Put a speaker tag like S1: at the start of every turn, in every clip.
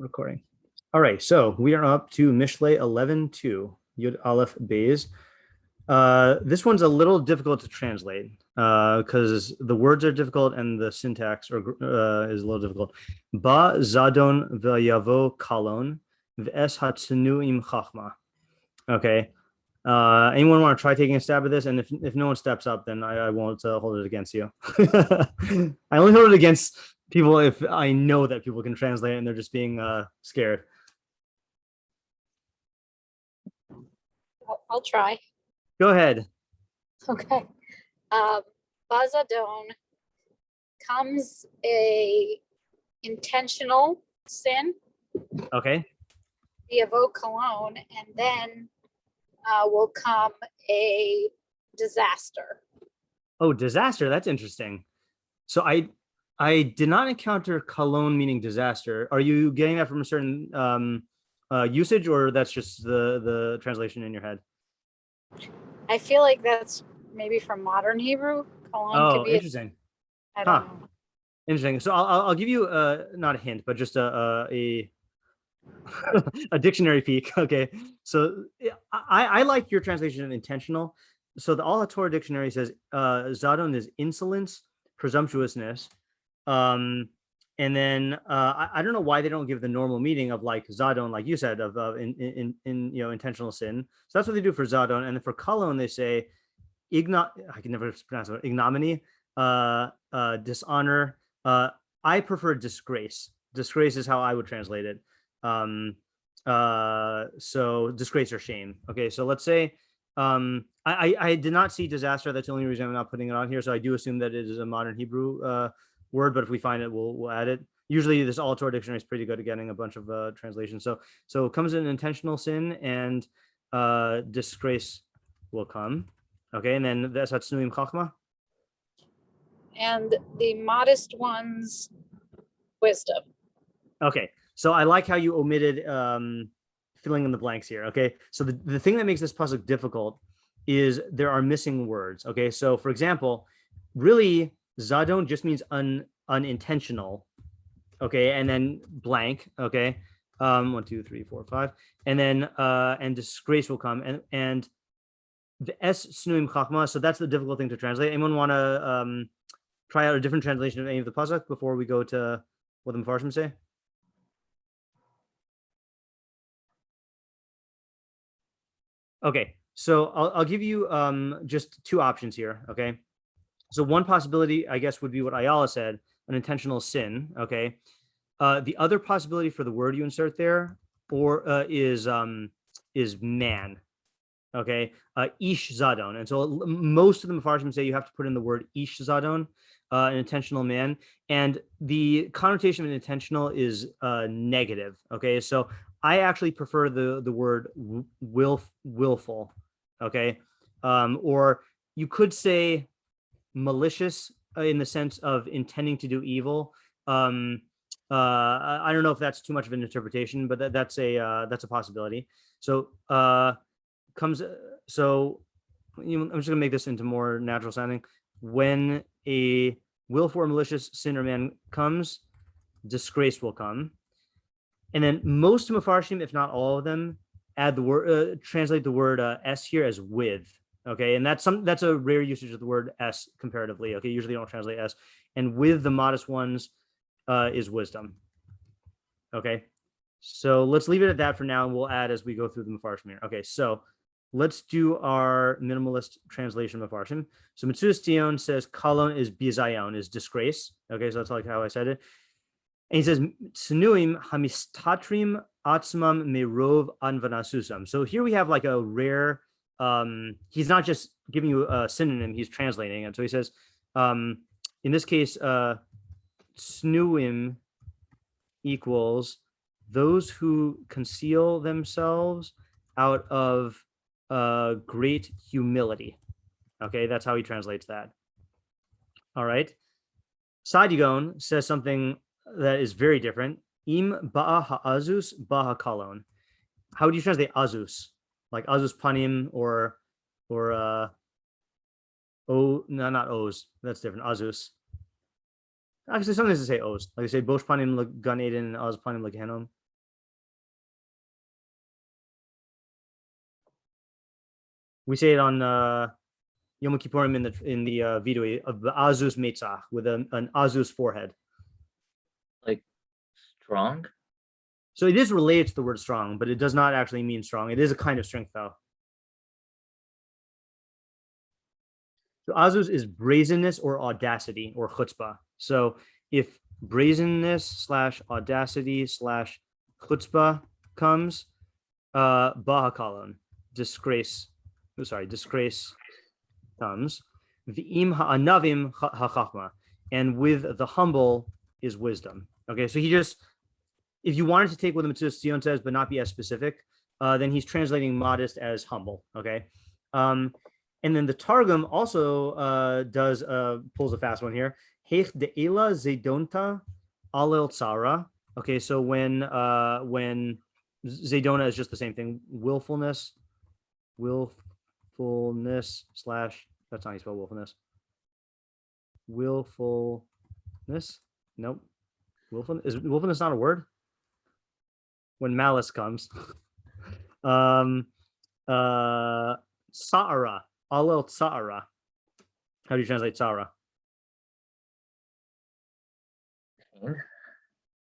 S1: Recording. All right, so we are up to Mishlei 11:2, Yud Aleph Beis. This one's a little difficult to translate because the words are difficult and the syntax is a little difficult. Ba zadon v'yavo kalon v'es hatzniuim chochmah. Okay. Anyone want to try taking a stab at this? And if no one steps up, then I won't hold it against you. I only hold it against people if I know that people can translate and they're just being scared.
S2: I'll try.
S1: Go ahead.
S2: Okay. Bazadon comes a intentional sin.
S1: Okay.
S2: The Avo cologne, and then will come a disaster.
S1: Oh, disaster. That's interesting. So I did not encounter cologne meaning disaster. Are you getting that from a certain usage, or that's just the translation in your head?
S2: I feel like that's maybe from modern Hebrew. Cologne could be
S1: interesting.
S2: I don't know.
S1: Interesting. So I'll give you not a hint, but just a dictionary peek. Okay. So I like your translation of intentional. So the All Torah dictionary says zadon is insolence, presumptuousness. And then I don't know why they don't give the normal meaning of like zadon, like you said, of in intentional sin. So that's what they do for zadon. And then for kalon, they say I can never pronounce it, ignominy, dishonor. I prefer disgrace. Disgrace is how I would translate it. So disgrace or shame. Okay, so let's say I did not see disaster. That's the only reason I'm not putting it on here. So I do assume that it is a modern Hebrew word, but if we find it, we'll add it. Usually this All Torah dictionary is pretty good at getting a bunch of translations. So it comes in intentional sin, and disgrace will come. Okay, and then that's tzniuim chochmah.
S2: And the modest one's wisdom.
S1: Okay, so I like how you omitted filling in the blanks here. Okay, so the thing that makes this pasuk difficult is there are missing words. Okay, so for example, really zadon just means unintentional. Okay, and then blank. Okay, 1, 2, 3, 4, 5, and then and disgrace will come, and the s tzniuim chochmah. So that's the difficult thing to translate. Anyone want to try out a different translation of any of the pasuk before we go to what the Mepharshim say? Okay, so I'll give you just two options here. Okay, so one possibility, I guess, would be what Ayala said, an intentional sin. Okay, the other possibility for the word you insert there is man. Okay, ish zadon, and so most of the Mepharshim say you have to put in the word ish zadon, an intentional man, and the connotation of an intentional is negative. Okay, so I actually prefer the word willful. Okay, or you could say malicious in the sense of intending to do evil. I don't know if that's too much of an interpretation, but that's a possibility. So I'm just gonna make this into more natural sounding. When a willful or malicious sin or man comes, disgrace will come. And then most Mepharshim, if not all of them, add the word translate the word s here as with. Okay, and that's a rare usage of the word s comparatively. Okay, usually don't translate s. And with the modest ones is wisdom. Okay, so let's leave it at that for now, and we'll add as we go through the Mepharshim here. Okay, so let's do our minimalist translation of Mepharshim. So Metzudas Tznius says kalon is bizayon, is disgrace. Okay, so that's like how I said it. And he says tzniuim hamistatrim atzmam merov anvanasusam. So here we have like a rare. He's not just giving you a synonym; he's translating it. So he says, in this case, tzniuim equals those who conceal themselves out of great humility. Okay, that's how he translates that. All right. Sadigon says something that is very different. Im ba'a ha'azus ba'a kalon. How would you translate azus? Like azus panim or not oz. That's different. Azus. Actually, sometimes they say oz. Like they say bosh panim gan eden and oz panim gehenom. We say it on Yom Kippurim in the vidui of the azus metzach with an azus forehead.
S3: Like strong?
S1: So it is related to the word strong, but it does not actually mean strong. It is a kind of strength, though. So azus is brazenness or audacity or chutzpah. So if brazenness / audacity / chutzpah comes, bahakalon, disgrace comes. V'im ha'anavim ha'chochmah, and with the humble is wisdom. Okay, so he just, if you wanted to take what the Metzudas Tznius says, but not be as specific, then he's translating modest as humble. Okay, and then the Targum also pulls a fast one here. Heich de'ela zedonta alel tzara. Okay, so when zedona is just the same thing, willfulness / that's not how you spell willfulness. Willfulness? Nope. Willfulness not a word? When malice comes. Sa'ara. Alel sa'ara. How do you translate sa'ara?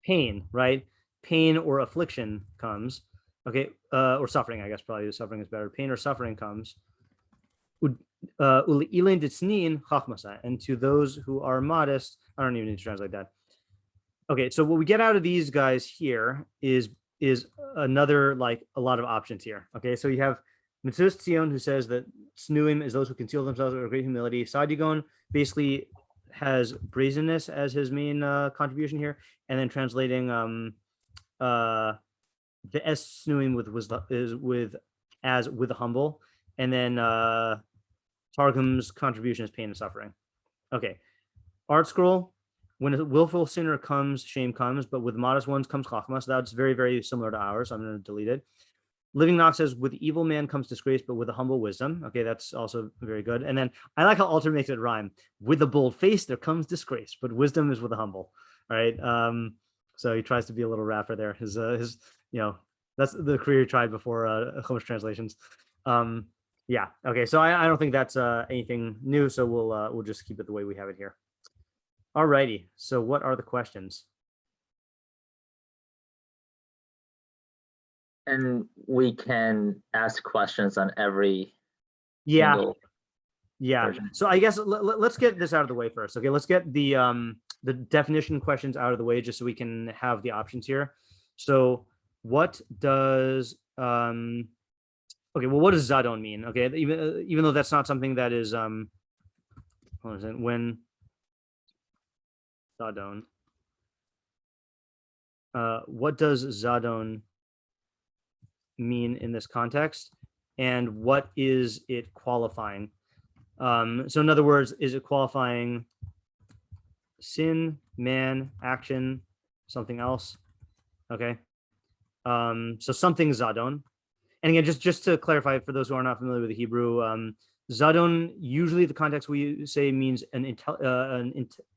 S1: Pain, right? Pain or affliction comes. Okay, or suffering, I guess probably suffering is better. Pain or suffering comes. And to those who are modest, I don't even need to translate that. Okay, so what we get out of these guys here is another, like, a lot of options here. Okay, so you have Metzudas Tznius, who says that Tznuim is those who conceal themselves with great humility. Sadigon basically has Braziness as his main contribution here, and then translating the S Tznuim with the humble, and then Targum's contribution is pain and suffering. Okay, Art Scroll, when a willful sinner comes, shame comes, but with modest ones comes chochmah. So that's very, very similar to ours. So I'm going to delete it. Living Knox says, with evil man comes disgrace, but with a humble wisdom. Okay, that's also very good. And then I like how Alter makes it rhyme. With a bold face, there comes disgrace, but wisdom is with a humble. All right. So he tries to be a little rapper there. His that's the career he tried before Chumash translations. Yeah. Okay. So I don't think that's anything new. So we'll just keep it the way we have it here. All righty. So what are the questions?
S3: And we can ask questions on every
S1: Yeah.
S3: version.
S1: So I guess let's get this out of the way first. Okay. Let's get the definition questions out of the way just so we can have the options here. So what does okay, well, what does Zadon mean? Okay, even though that's not something that is what is it? When Zadon, what does Zadon mean in this context, and what is it qualifying? So in other words, is it qualifying sin, man, action, something else? Okay, so something Zadon. And again, just to clarify for those who are not familiar with the Hebrew, Zadon, usually the context we say means an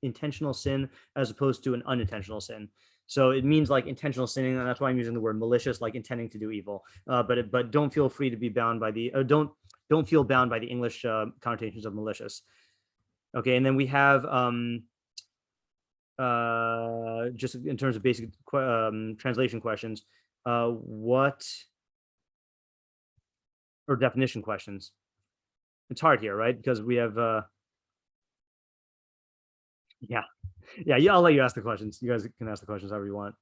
S1: intentional sin as opposed to an unintentional sin. So it means like intentional sinning, and that's why I'm using the word malicious, like intending to do evil. But don't feel free to be bound by the don't feel bound by the English connotations of malicious. Okay, and then we have just in terms of basic translation questions, what or definition questions. It's hard here, right? Because we have yeah, I'll let you ask the questions. You guys can ask the questions however you want.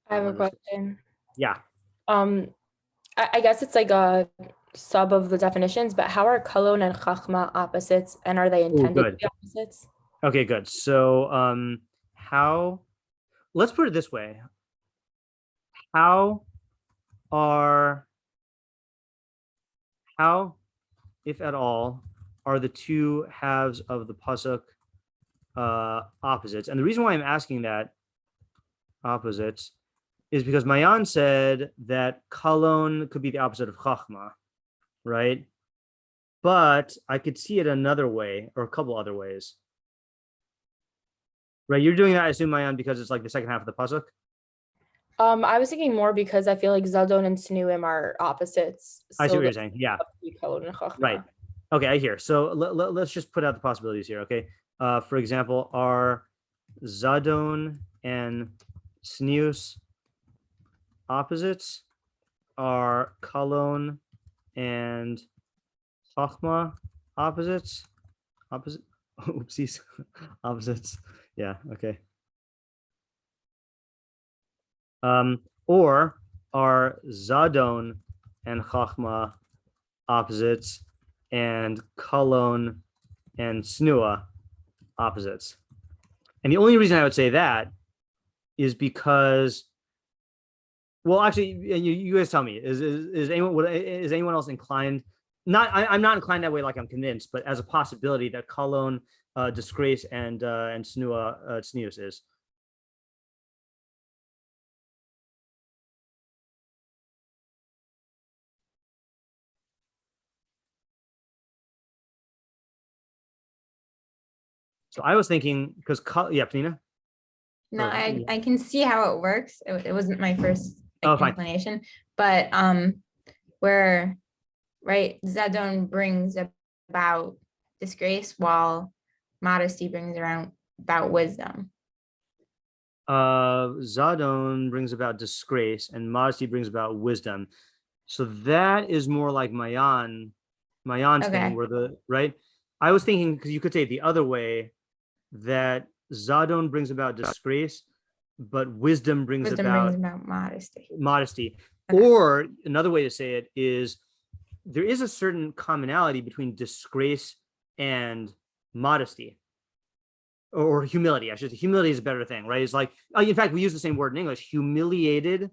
S4: I have a question.
S1: Yeah.
S4: I guess it's like a sub of the definitions, but how are kolon and chochmah opposites, and are they intended to be opposites?
S1: Okay, good. So how, let's put it this way. How, if at all, are the two halves of the pasuk opposites? And the reason why I'm asking that opposites is because Mayan said that kolon could be the opposite of chochmah, right? But I could see it another way, or a couple other ways. Right, you're doing that, I assume, Mayan, because it's like the second half of the pasuk?
S4: I was thinking more because I feel like Zadon and Tzniuim are opposites.
S1: I see
S4: so
S1: what you're
S4: they're
S1: saying. Yeah.
S4: colon and chochmah.
S1: Right. Okay, I hear. So let's just put out the possibilities here. Okay. For example, are Zadon and Tznius opposites? Are colon and chochmah opposites? Opposite? Oopsies. Opposites. Yeah. Okay. Or are Zadon and chochmah opposites, and colon and snua opposites? And the only reason I would say that is because, well, actually, you guys tell me, is anyone else inclined? I'm not inclined that way, like I'm convinced, but as a possibility that colon, disgrace, and snua, tznius is. So I was thinking, because yeah, Panina.
S5: No,
S1: Or-
S5: I can see how it works. It wasn't my first
S1: Oh, fine.
S5: inclination, but where right Zadon brings about disgrace while modesty brings around about wisdom.
S1: Zadon brings about disgrace and modesty brings about wisdom. So that is more like Mayan's
S5: Okay.
S1: thing, where the right. I was thinking, because you could say it the other way, that Zadon brings about disgrace, but wisdom brings about
S5: modesty.
S1: Okay.
S5: Okay.
S1: Or another way to say it is there is a certain commonality between disgrace and modesty, or humility. I should say humility is a better thing, right? It's like, in fact, we use the same word in English, humiliated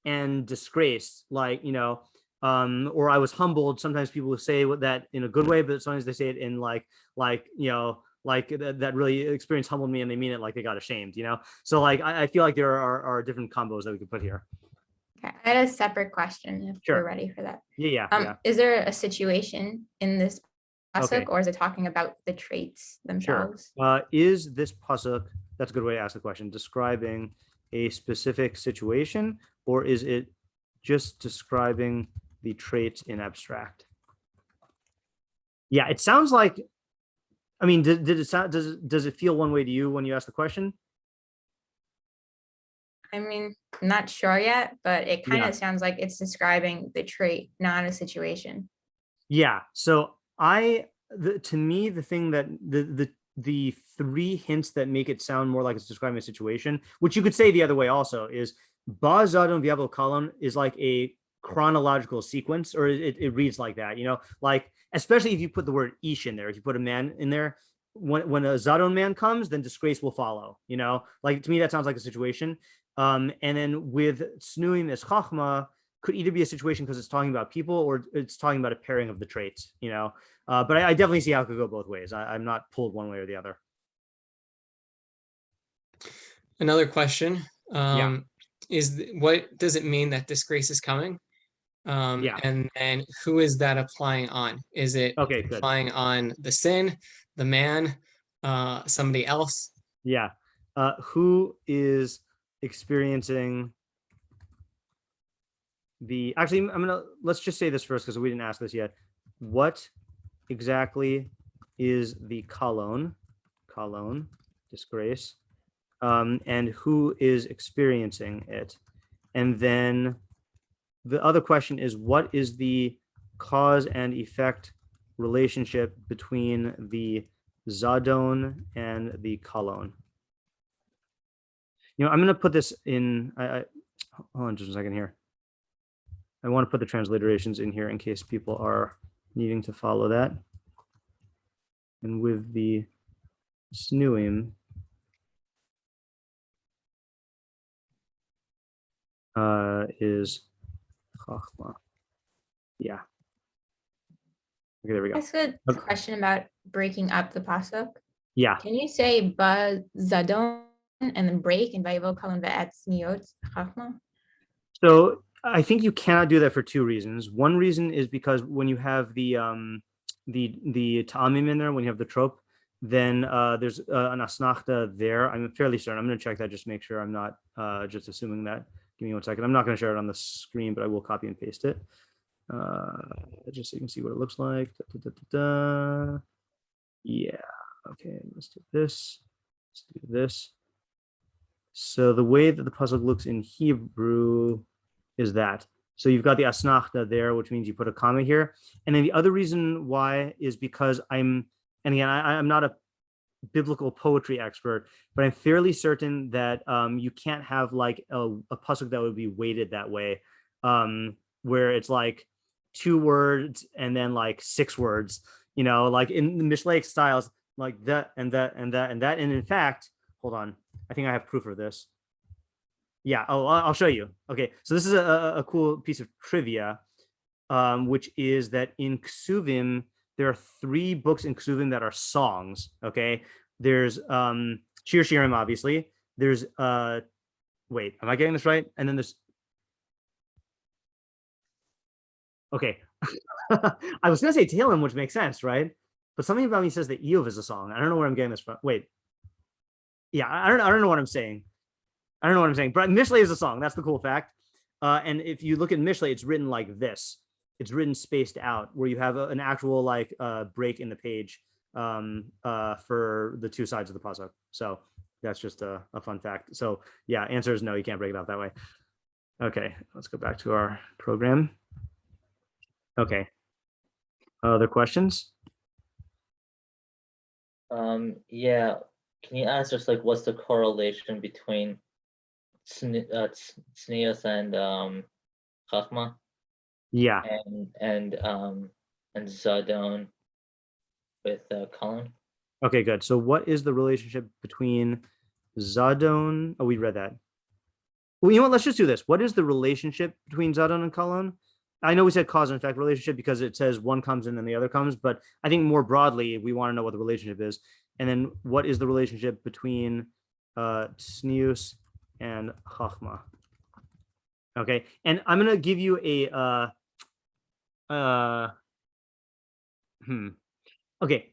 S1: and disgraced, like, or I was humbled. Sometimes people will say that in a good way, but sometimes they say it in like that really experience humbled me, and they mean it like they got ashamed, So like, I feel like there are different combos that we could put here.
S5: Okay. I had a separate question if
S1: Sure.
S5: you're ready for that.
S1: Yeah.
S5: Is there a situation in this pasuk,
S1: Okay.
S5: or is it talking about the traits themselves?
S1: Sure. Is this pasuk, that's a good way to ask the question, describing a specific situation, or is it just describing the traits in abstract? Yeah, it sounds like, I mean, did it sound, does it feel one way to you when you ask the question?
S5: I mean, I'm not sure yet, but it kind
S1: Yeah.
S5: of sounds like it's describing the trait, not a situation.
S1: Yeah. So to me, the thing that the three hints that make it sound more like it's describing a situation, which you could say the other way also, is Ba Zadon V'Yavo Kalon is like a chronological sequence, or it reads like that, like, especially if you put the word ish in there, if you put a man in there, when a Zadon man comes, then disgrace will follow, like, to me, that sounds like a situation. And then with Snuim as chochmah, could either be a situation because it's talking about people, or it's talking about a pairing of the traits, but I definitely see how it could go both ways. I'm not pulled one way or the other.
S6: Another question
S1: Yeah.
S6: is what does it mean that disgrace is coming?
S1: Yeah.
S6: And who is that applying on? Is it
S1: Okay, good.
S6: applying on the sin, the man, somebody else?
S1: Yeah. Who is experiencing actually, let's just say this first, because we didn't ask this yet. What exactly is the colon, disgrace, and who is experiencing it? And then the other question is, what is the cause and effect relationship between the Zadon and the colon? I'm going to put this in, hold on just a second here. I want to put the transliterations in here in case people are needing to follow that. And with the snuim, is chochmah. Yeah. Okay, there we go.
S5: That's a question about breaking up the pasuk.
S1: Yeah.
S5: Can you say ba zadon and then break and vayavo kalon ve'at tzniut chochmah?
S1: So I think you cannot do that for two reasons. One reason is because when you have the ta'amim in there, when you have the trope, then there's an asnachta there. I'm fairly certain. I'm going to check that just to make sure I'm not just assuming that. Give me 1 second. I'm not going to share it on the screen, but I will copy and paste it. Just so you can see what it looks like. Yeah. Okay. Let's do this. Let's do this. So the way that the pasuk looks in Hebrew is that. So you've got the asnachta there, which means you put a comma here. And then the other reason why is because I'm not a biblical poetry expert, but I'm fairly certain that you can't have like a pasuk that would be weighted that way, where it's like 2 words and then like 6 words, like in the Mishleic styles, like that and that and that and that. And in fact, hold on, I think I have proof of this. Yeah, I'll show you. Okay, so this is a cool piece of trivia, which is that in Ksuvim, there are 3 books in Ksuvim that are songs. Okay, there's Shir Shirim, obviously. There's wait, am I getting this right? And then there's okay. I was gonna say Tehillim, which makes sense, right? But something about me says that Eov is a song. I don't know where I'm getting this from. Wait, yeah, I don't know what I'm saying. I don't know what I'm saying. But Mishlei is a song. That's the cool fact. And if you look at Mishlei, it's written like this. It's written spaced out, where you have an actual like break in the page for the 2 sides of the pasuk. So that's just a fun fact. So yeah, answer is no, you can't break it out that way. Okay, let's go back to our program. Okay. Other questions?
S3: Yeah. Can you ask us like what's the correlation between Tznius and chochmah?
S1: Yeah.
S3: And Zadon with colon?
S1: Okay, good. So what is the relationship between Zadon? Oh, we read that. Well, you know what? Let's just do this. What is the relationship between Zadon and colon? I know we said cause and effect relationship because it says one comes and then the other comes, but I think more broadly, we want to know what the relationship is. And then what is the relationship between Tznius and chochmah? Okay, and I'm going to give you a okay,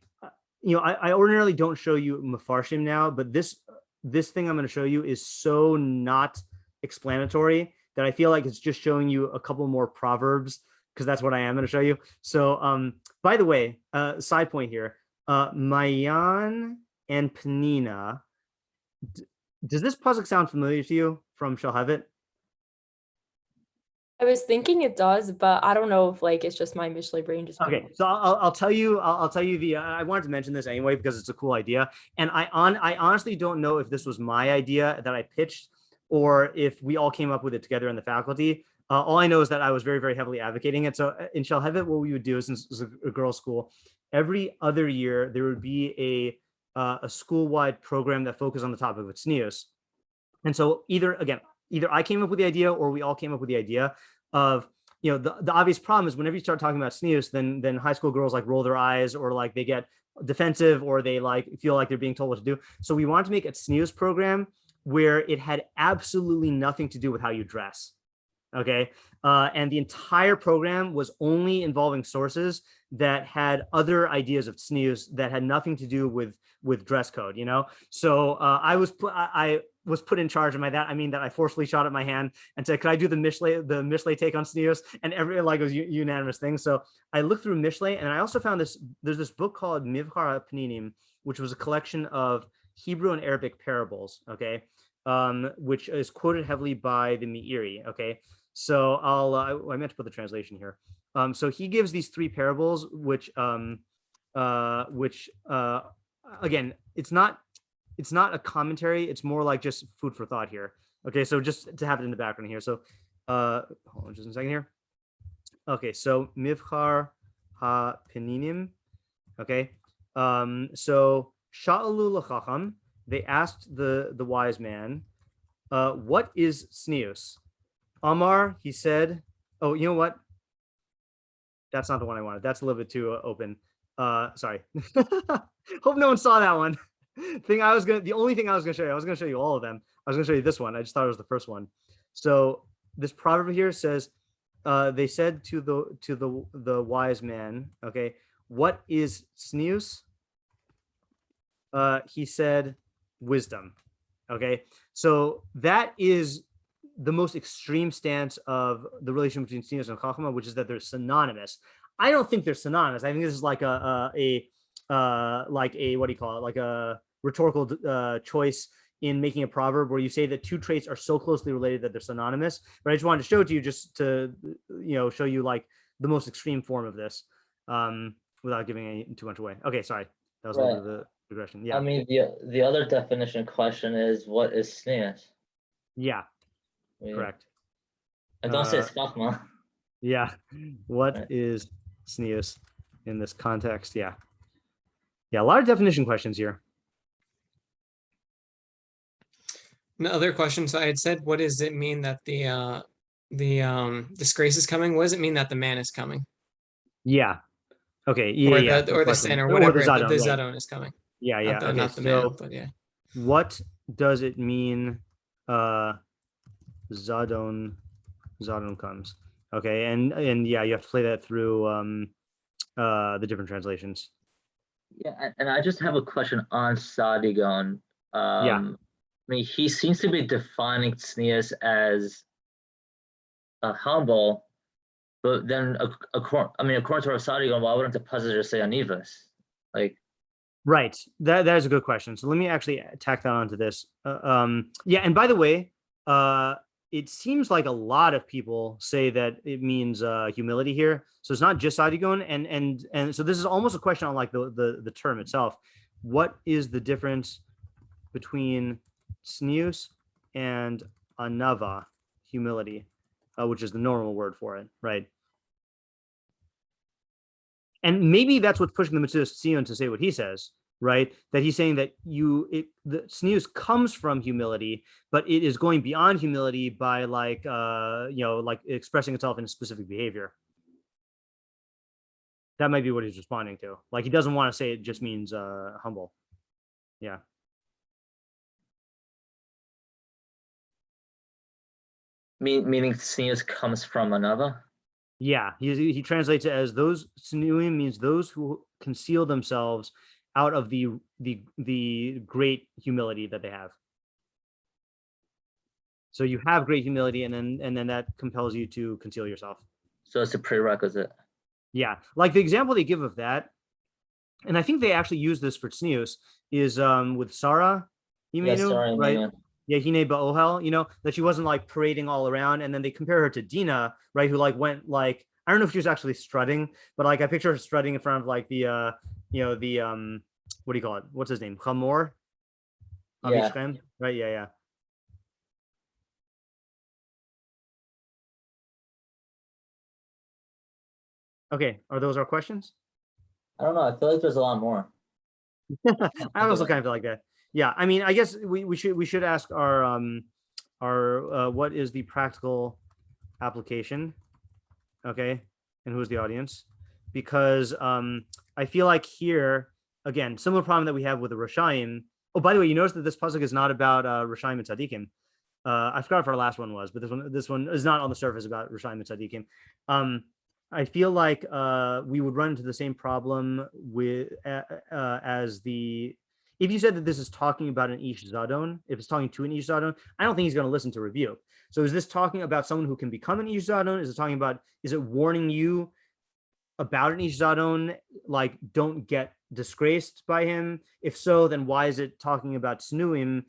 S1: I ordinarily don't show you Mefarshim now, but this thing I'm going to show you is so not explanatory that I feel like it's just showing you a couple more proverbs, because that's what I am going to show you. So by the way, side point here, Mayan and Penina, does this pasuk sound familiar to you from Shalhevet?
S4: I was thinking it does, but I don't know if like it's just my Mishlei brain just.
S1: Okay, so I'll tell you. I'll tell you the. I wanted to mention this anyway because it's a cool idea, and I honestly don't know if this was my idea that I pitched or if we all came up with it together in the faculty. All I know is that I was very, very heavily advocating it. So in Shalhevet, what we would do, since it was a girls' school, every other year there would be a school-wide program that focused on the topic of tznius. And so either I came up with the idea or we all came up with the idea of, the obvious problem is whenever you start talking about tznius, then high school girls like roll their eyes or like they get defensive or they like feel like they're being told what to do. So we wanted to make a tznius program where it had absolutely nothing to do with how you dress. Okay. And the entire program was only involving sources that had other ideas of tznius that had nothing to do with dress code, So I was put in charge of that. I mean that I forcefully shot at my hand and said, could I do the Mishlei take on tznius? And it was unanimous thing. So I looked through Mishlei, and I also found there's this book called מבחר, הפנינים, which was a collection of Hebrew and Arabic parables, okay, which is quoted heavily by the Meiri, okay. So I meant to put the translation here. So he gives these 3 parables, which again, it's not a commentary. It's more like just food for thought here. Okay, so just to have it in the background here. So hold on just a second here. Okay, so מבחר הפנינים. Okay, so sha'alu l'chacham, they asked the wise man, what is tznius? Amar, he said, oh, you know what? That's not the one I wanted. That's a little bit too open. Sorry. Hope no one saw that one. The only thing I was gonna show you, I was gonna show you all of them. I was gonna show you this one. I just thought it was the first one. So this proverb here says, they said to the wise man, okay, what is tznius? He said wisdom. Okay, so that is the most extreme stance of the relation between tznius and chochmah, which is that they're synonymous. I don't think they're synonymous. I think this is like a what do you call it? Like a rhetorical choice in making a proverb where you say that two traits are so closely related that they're synonymous. But I just wanted to show it to you just to, show you like the most extreme form of this without giving too much away. Okay, sorry. That was a little bit of a digression. Yeah.
S3: I mean, the other definition question is, what is tznius?
S1: Yeah, correct.
S3: And don't say it's chochmah.
S1: Yeah. What is tznius in this context? Yeah. Yeah, a lot of definition questions here.
S6: Other questions I had said, what does it mean that the disgrace is coming? What does it mean that the man is coming?
S1: Yeah. Okay. Yeah.
S6: Or the sin or whatever. The Zadon is coming.
S1: Yeah. Yeah.
S6: Not the man, but yeah.
S1: What does it mean? Zadon comes. Okay, and yeah, you have to play that through the different translations.
S3: Yeah, and I just have a question on Sadigon. I mean, he seems to be defining tznius as humble, but then according to Sadigon, why wouldn't the pasuk just say anivas? Like,
S1: right, that is a good question. So let me actually tack that onto this. Yeah, and by the way, it seems like a lot of people say that it means humility here. So it's not just Sadigon, and so this is almost a question on like the term itself. What is the difference between tznius and anava, humility, which is the normal word for it, right? And maybe that's what's pushing the Metzudas Tznius to say what he says, right? That he's saying that the tznius comes from humility, but it is going beyond humility by like expressing itself in a specific behavior. That might be what he's responding to. Like, he doesn't want to say it just means humble. Yeah.
S3: Meaning tznius comes from another?
S1: Yeah, he translates it as those tzniuim means those who conceal themselves out of the great humility that they have. So you have great humility, and then that compels you to conceal yourself.
S3: So it's a prerequisite.
S1: Yeah, like the example they give of that, and I think they actually use this for tznius, is with Sarah Imenu, right? Yeah, Hine Ba'ohel, that she wasn't like parading all around, and then they compare her to Dina, right? Who like went like, I don't know if she was actually strutting, but like I picture her strutting in front of like the what do you call it? What's his name? Chamor?
S3: Yeah.
S1: Right? Yeah. Okay, are those our questions?
S3: I don't know. I feel like there's a lot more.
S1: I also kind of feel like that. Yeah, I mean, I guess we should ask our what is the practical application? Okay, and who's the audience? Because I feel like here again, similar problem that we have with the Roshaim. Oh, by the way, you notice that this pasuk is not about Roshaim and Tzadikim. I forgot if our last one was, but this one is not on the surface about Roshaim and Tzadikim. I feel like we would run into the same problem with if you said that this is talking about an Ish Zadon, if it's talking to an Ish Zadon, I don't think he's going to listen to rebuke. So is this talking about someone who can become an Ish Zadon? Is it warning you about an Ish Zadon, like don't get disgraced by him? If so, then why is it talking about Snuim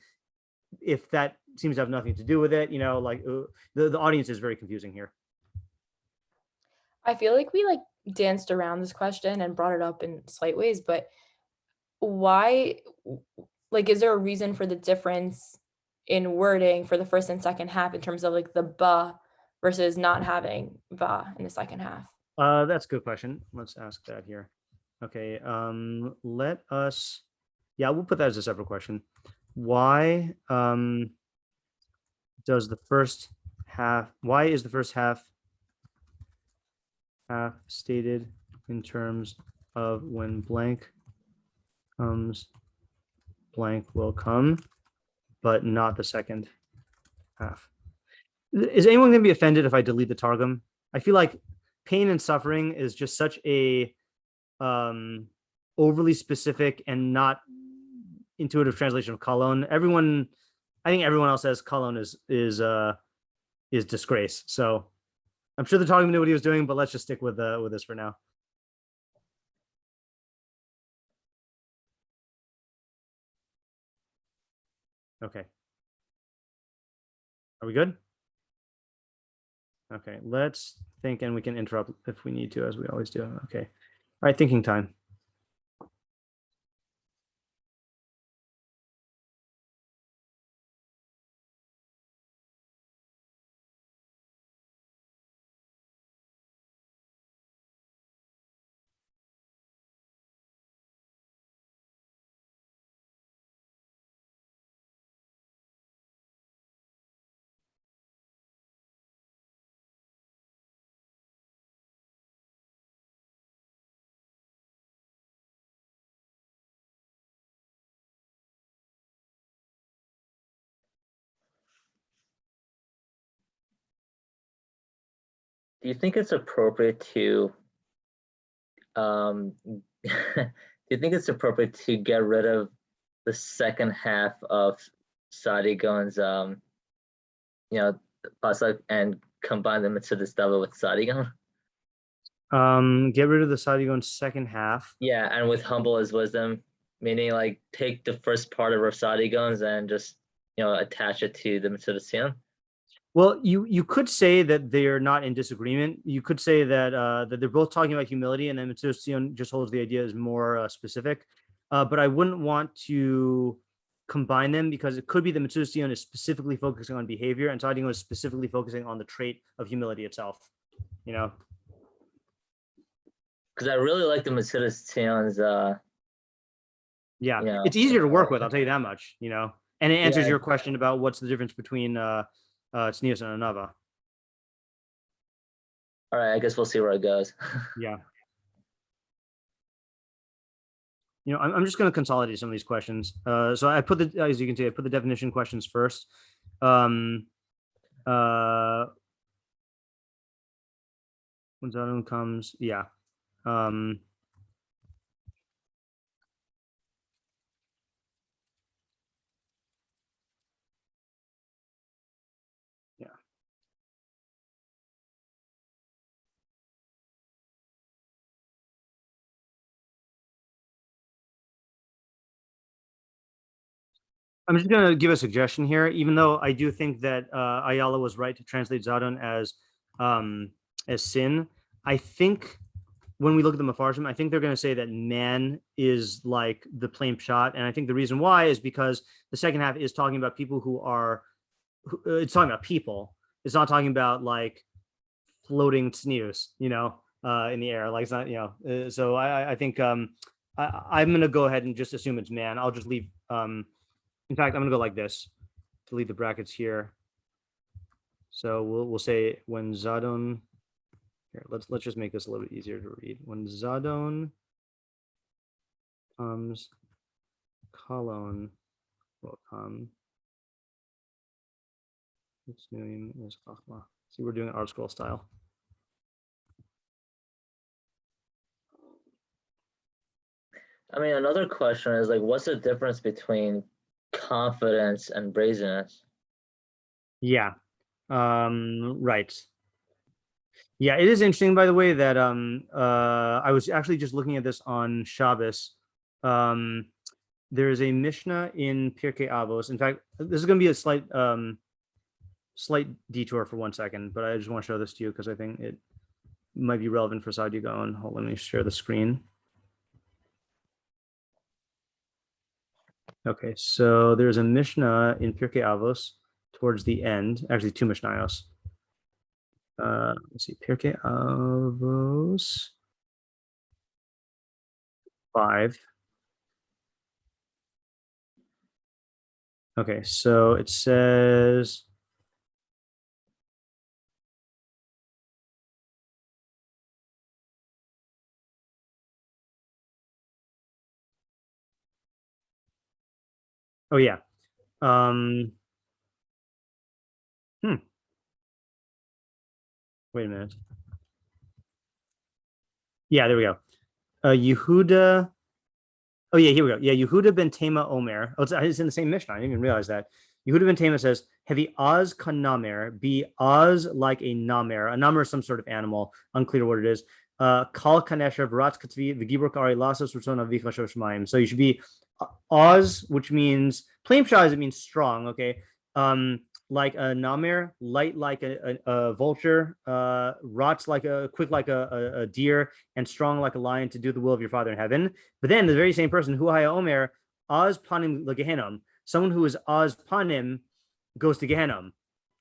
S1: if that seems to have nothing to do with it? The audience is very confusing here.
S4: I feel like we like danced around this question and brought it up in slight ways, but why, like, is there a reason for the difference in wording for the first and second half in terms of like the ba versus not having va in the second half?
S1: That's a good question. Let's ask that here. Okay. We'll put that as a separate question. Why is the first half stated in terms of when blank comes, blank will come, but not the second half? Is anyone going to be offended if I delete the Targum? I feel like pain and suffering is just such a overly specific and not intuitive translation of kolon. I think everyone else says kolon is is disgrace. So I'm sure the Targum knew what he was doing, but let's just stick with this for now. Okay. Are we good? Okay, let's think, and we can interrupt if we need to, as we always do. Okay. All right, thinking time.
S3: Do you think it's appropriate to do you think it's appropriate to get rid of the second half of Sadigon's pasuk and combine them into this double with Sadigon?
S1: Get rid of the Sadigon's second half.
S3: Yeah, and with humble as wisdom, meaning like take the first part of our Sadigons and just attach it to the Mitzvah Tznius.
S1: Well, you could say that they're not in disagreement. You could say that that they're both talking about humility, and then Mitzvah Tznius just holds the idea is more specific. But I wouldn't want to combine them because it could be the Mitzvah Tznius is specifically focusing on behavior, and Sadigon is specifically focusing on the trait of humility itself.
S3: Because I really like the Mitzvah Tznius.
S1: Yeah, it's easier to work with. I'll tell you that much. And it answers your question about what's the difference between Tznius and Anava.
S3: All right, I guess we'll see where it goes.
S1: Yeah. I'm just going to consolidate some of these questions. So I put as you can see, I put the definition questions first. When Zadon comes, yeah. I'm just going to give a suggestion here, even though I do think that Ayala was right to translate Zadon as sin. I think when we look at the Mefarshim, I think they're going to say that man is like the plain pshat. And I think the reason why is because the second half is talking about people who are, it's talking about people. It's not talking about like floating tznius, in the air. Like it's not, so I think I'm going to go ahead and just assume it's man. I'll just leave, in fact, I'm going to go like this, delete the brackets here. So we'll say when Zadon, here, let's just make this a little bit easier to read. When Zadon comes, colon will come. Its name is chochmah. See, we're doing it art scroll style.
S3: I mean, another question is like, what's the difference between confidence and braziness?
S1: Yeah. Right. Yeah, it is interesting, by the way, that I was actually just looking at this on Shabbos. There is a Mishnah in Pirkei Avos. In fact, this is going to be a slight detour for 1 second, but I just want to show this to you because I think it might be relevant for Sadigon. Hold on, let me share the screen. Okay, so there's a Mishnah in Pirkei Avos towards the end, actually two Mishnayos. Let's see, Pirkei Avos 5. Okay, so it says, oh yeah. Wait a minute. Yeah, there we go. Yehuda. Oh yeah, here we go. Yeah, Yehuda ben Tema Omer. Oh, it's in the same Mishnah. I didn't even realize that. Yehuda ben Tema says, heavy oz kanamer, be oz like a namer. A namer is some sort of animal, unclear what it is. Kal kanesher baratz katvi v'gibrok ari lasos rutzon avicha shoshmayim. So you should be oz, which means plain pshaz, it means strong. Okay, like a namer, light like a vulture, rots like quick like a deer, and strong like a lion to do the will of your Father in heaven. But then the very same person, hu haya omer, oz panim legehenom, someone who is oz panim goes to Gehenna.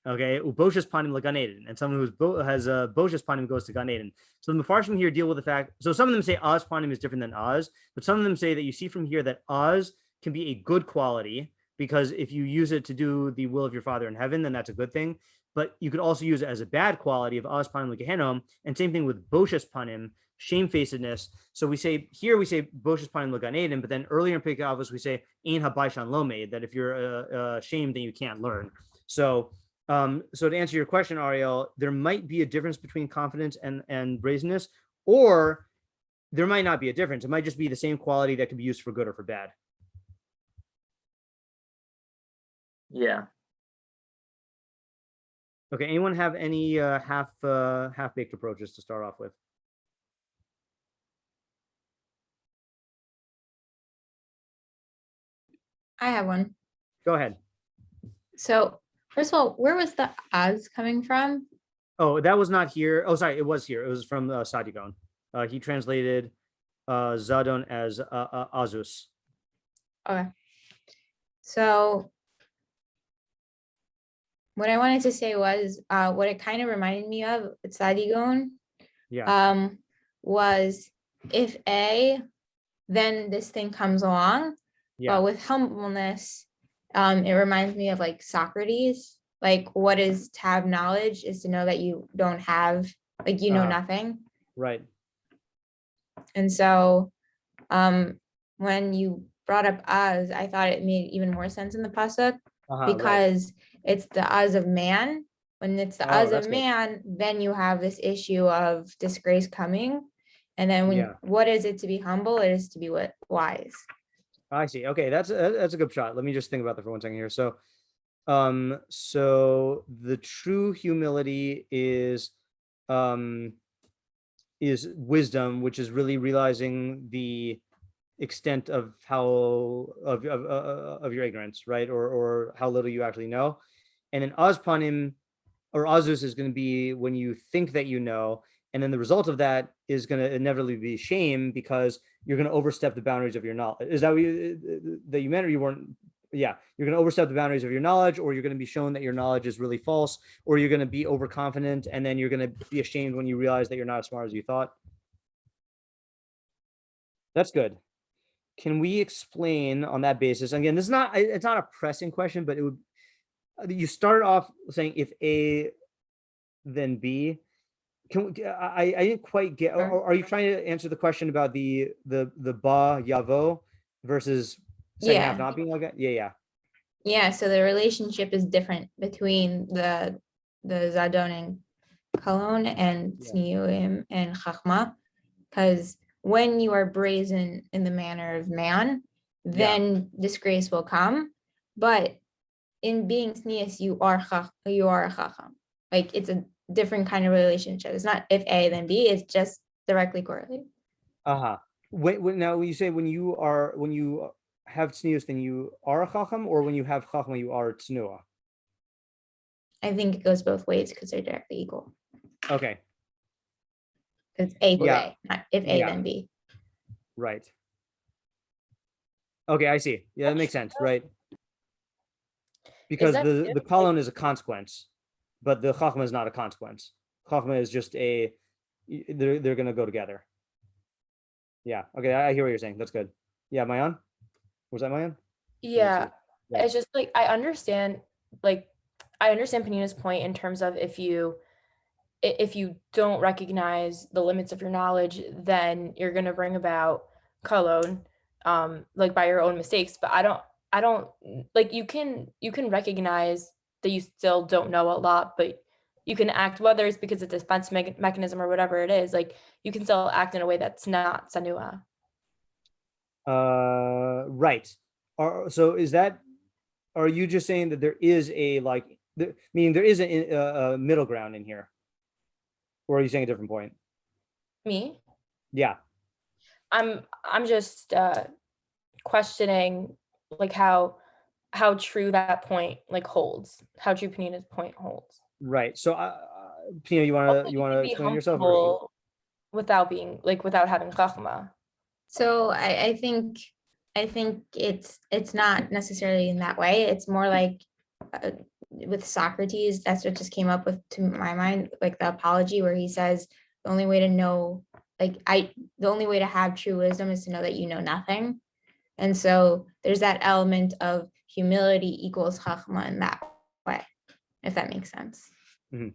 S1: Okay, uboshes panim legan eden, and someone who has boshes panim goes to Gan Eden. So the Mefarshim here deal with the fact. So some of them say oz panim is different than oz, but some of them say that you see from here that oz can be a good quality, because if you use it to do the will of your Father in heaven, then that's a good thing. But you could also use it as a bad quality of oz panim legehenom, and same thing with boshes panim, shamefacedness. So we say boshes panim legan eden, but then earlier in Pirkei Avos we say ein habaishan lo made, that if you're ashamed, then you can't learn. So to answer your question, Ariel, there might be a difference between confidence and brazenness, or there might not be a difference. It might just be the same quality that could be used for good or for bad.
S3: Yeah.
S1: Okay. Anyone have any half-baked approaches to start off with?
S5: I have one.
S1: Go ahead.
S5: So first of all, where was the oz coming from?
S1: Oh, that was not here. Oh, sorry, it was here. It was from Sadigon. He translated Zadon as Azus.
S5: Okay. So what I wanted to say was what it kind of reminded me of, Tzadigon,
S1: Yeah.
S5: was if A, then this thing comes along,
S1: Yeah.
S5: but with humbleness, it reminds me of like Socrates. Like, what is to have knowledge is to know that you don't have, like, you know nothing.
S1: Right.
S5: And so when you brought up oz, I thought it made even more sense in the pasuk, because it's the oz of man. When it's the oz of man, then you have this issue of disgrace coming. And then when what is it to be humble? It is to be wise. I
S1: see. Okay, that's a good shot. Let me just think about that for 1 second here. So the true humility is wisdom, which is really realizing the extent of of your ignorance, right? Or how little you actually know. And an ozpanim or azus is going to be when you think that you know, and then the result of that is going to inevitably be shame, because you're going to overstep the boundaries of your knowledge. Is that what you meant, or you weren't? Yeah, you're going to overstep the boundaries of your knowledge, or you're going to be shown that your knowledge is really false, or you're going to be overconfident, and then you're going to be ashamed when you realize that you're not as smart as you thought. That's good. Can we explain on that basis? Again, it's not a pressing question, but you started off saying if A, then B. I didn't quite get. Are you trying to answer the question about the ba yavo versus second half not being like that? Yeah.
S5: So the relationship is different between the zadon and kolon and tzniuim and chochmah, because when you are brazen in the manner of man, then disgrace will come. But in being Tznius, you are a chacham. Like, it's a different kind of relationship. It's not if A then B. It's just directly correlated.
S1: Now, when you say when you have Tznius, then you are a chacham, or when you have chochmah, you are tznuah?
S5: I think it goes both ways because they're directly equal.
S1: Okay.
S5: It's A equals A, not if A then B.
S1: Right. Okay, I see. Yeah, that makes sense, right? Because the kolon is a consequence, but the chochmah is not a consequence. Chochmah is just they're going to go together. Yeah. Okay, I hear what you're saying. That's good. Yeah, Mayan? Was that Mayan?
S4: Yeah. It's just like I understand Panina's point in terms of if you don't recognize the limits of your knowledge, then you're going to bring about kolon, like by your own mistakes. But I don't like, you can recognize that you still don't know a lot, but you can act, whether it's because it's a defense mechanism or whatever it is, like you can still act in a way that's not sanua.
S1: Right. So is that are you just saying that there is a meaning there is a middle ground in here, or are you saying a different point?
S4: Me?
S1: Yeah.
S4: I'm just questioning like how true that point like holds, how true Penina's point holds.
S1: Right. So, Pina, you want to explain yourself? Or?
S4: Without having chochmah.
S5: So I think it's not necessarily in that way. It's more like with Socrates, that's what just came up with to my mind, like the apology where he says the only way to know, the only way to have true wisdom is to know that you know nothing. And so there's that element of humility equals chochmah in that way, if that makes sense.
S1: Mm-hmm.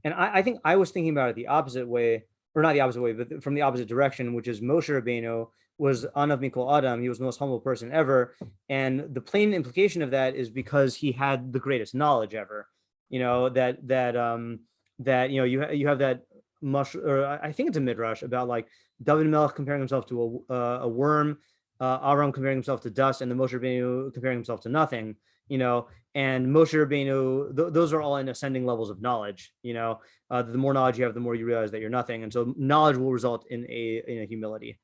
S1: And I think I was thinking about it the opposite way, or not the opposite way, but from the opposite direction, which is Moshe Rabbeinu was Anav Mikol Adam. He was the most humble person ever. And the plain implication of that is because he had the greatest knowledge ever. You know, that you have that or I think it's a midrash about like David Melech comparing himself to a worm, Aram comparing himself to dust, and the Moshe Rabbeinu comparing himself to nothing. You know, and Moshe Rabbeinu, those are all in ascending levels of knowledge. You know, the more knowledge you have, the more you realize that you're nothing, and so knowledge will result in a humility.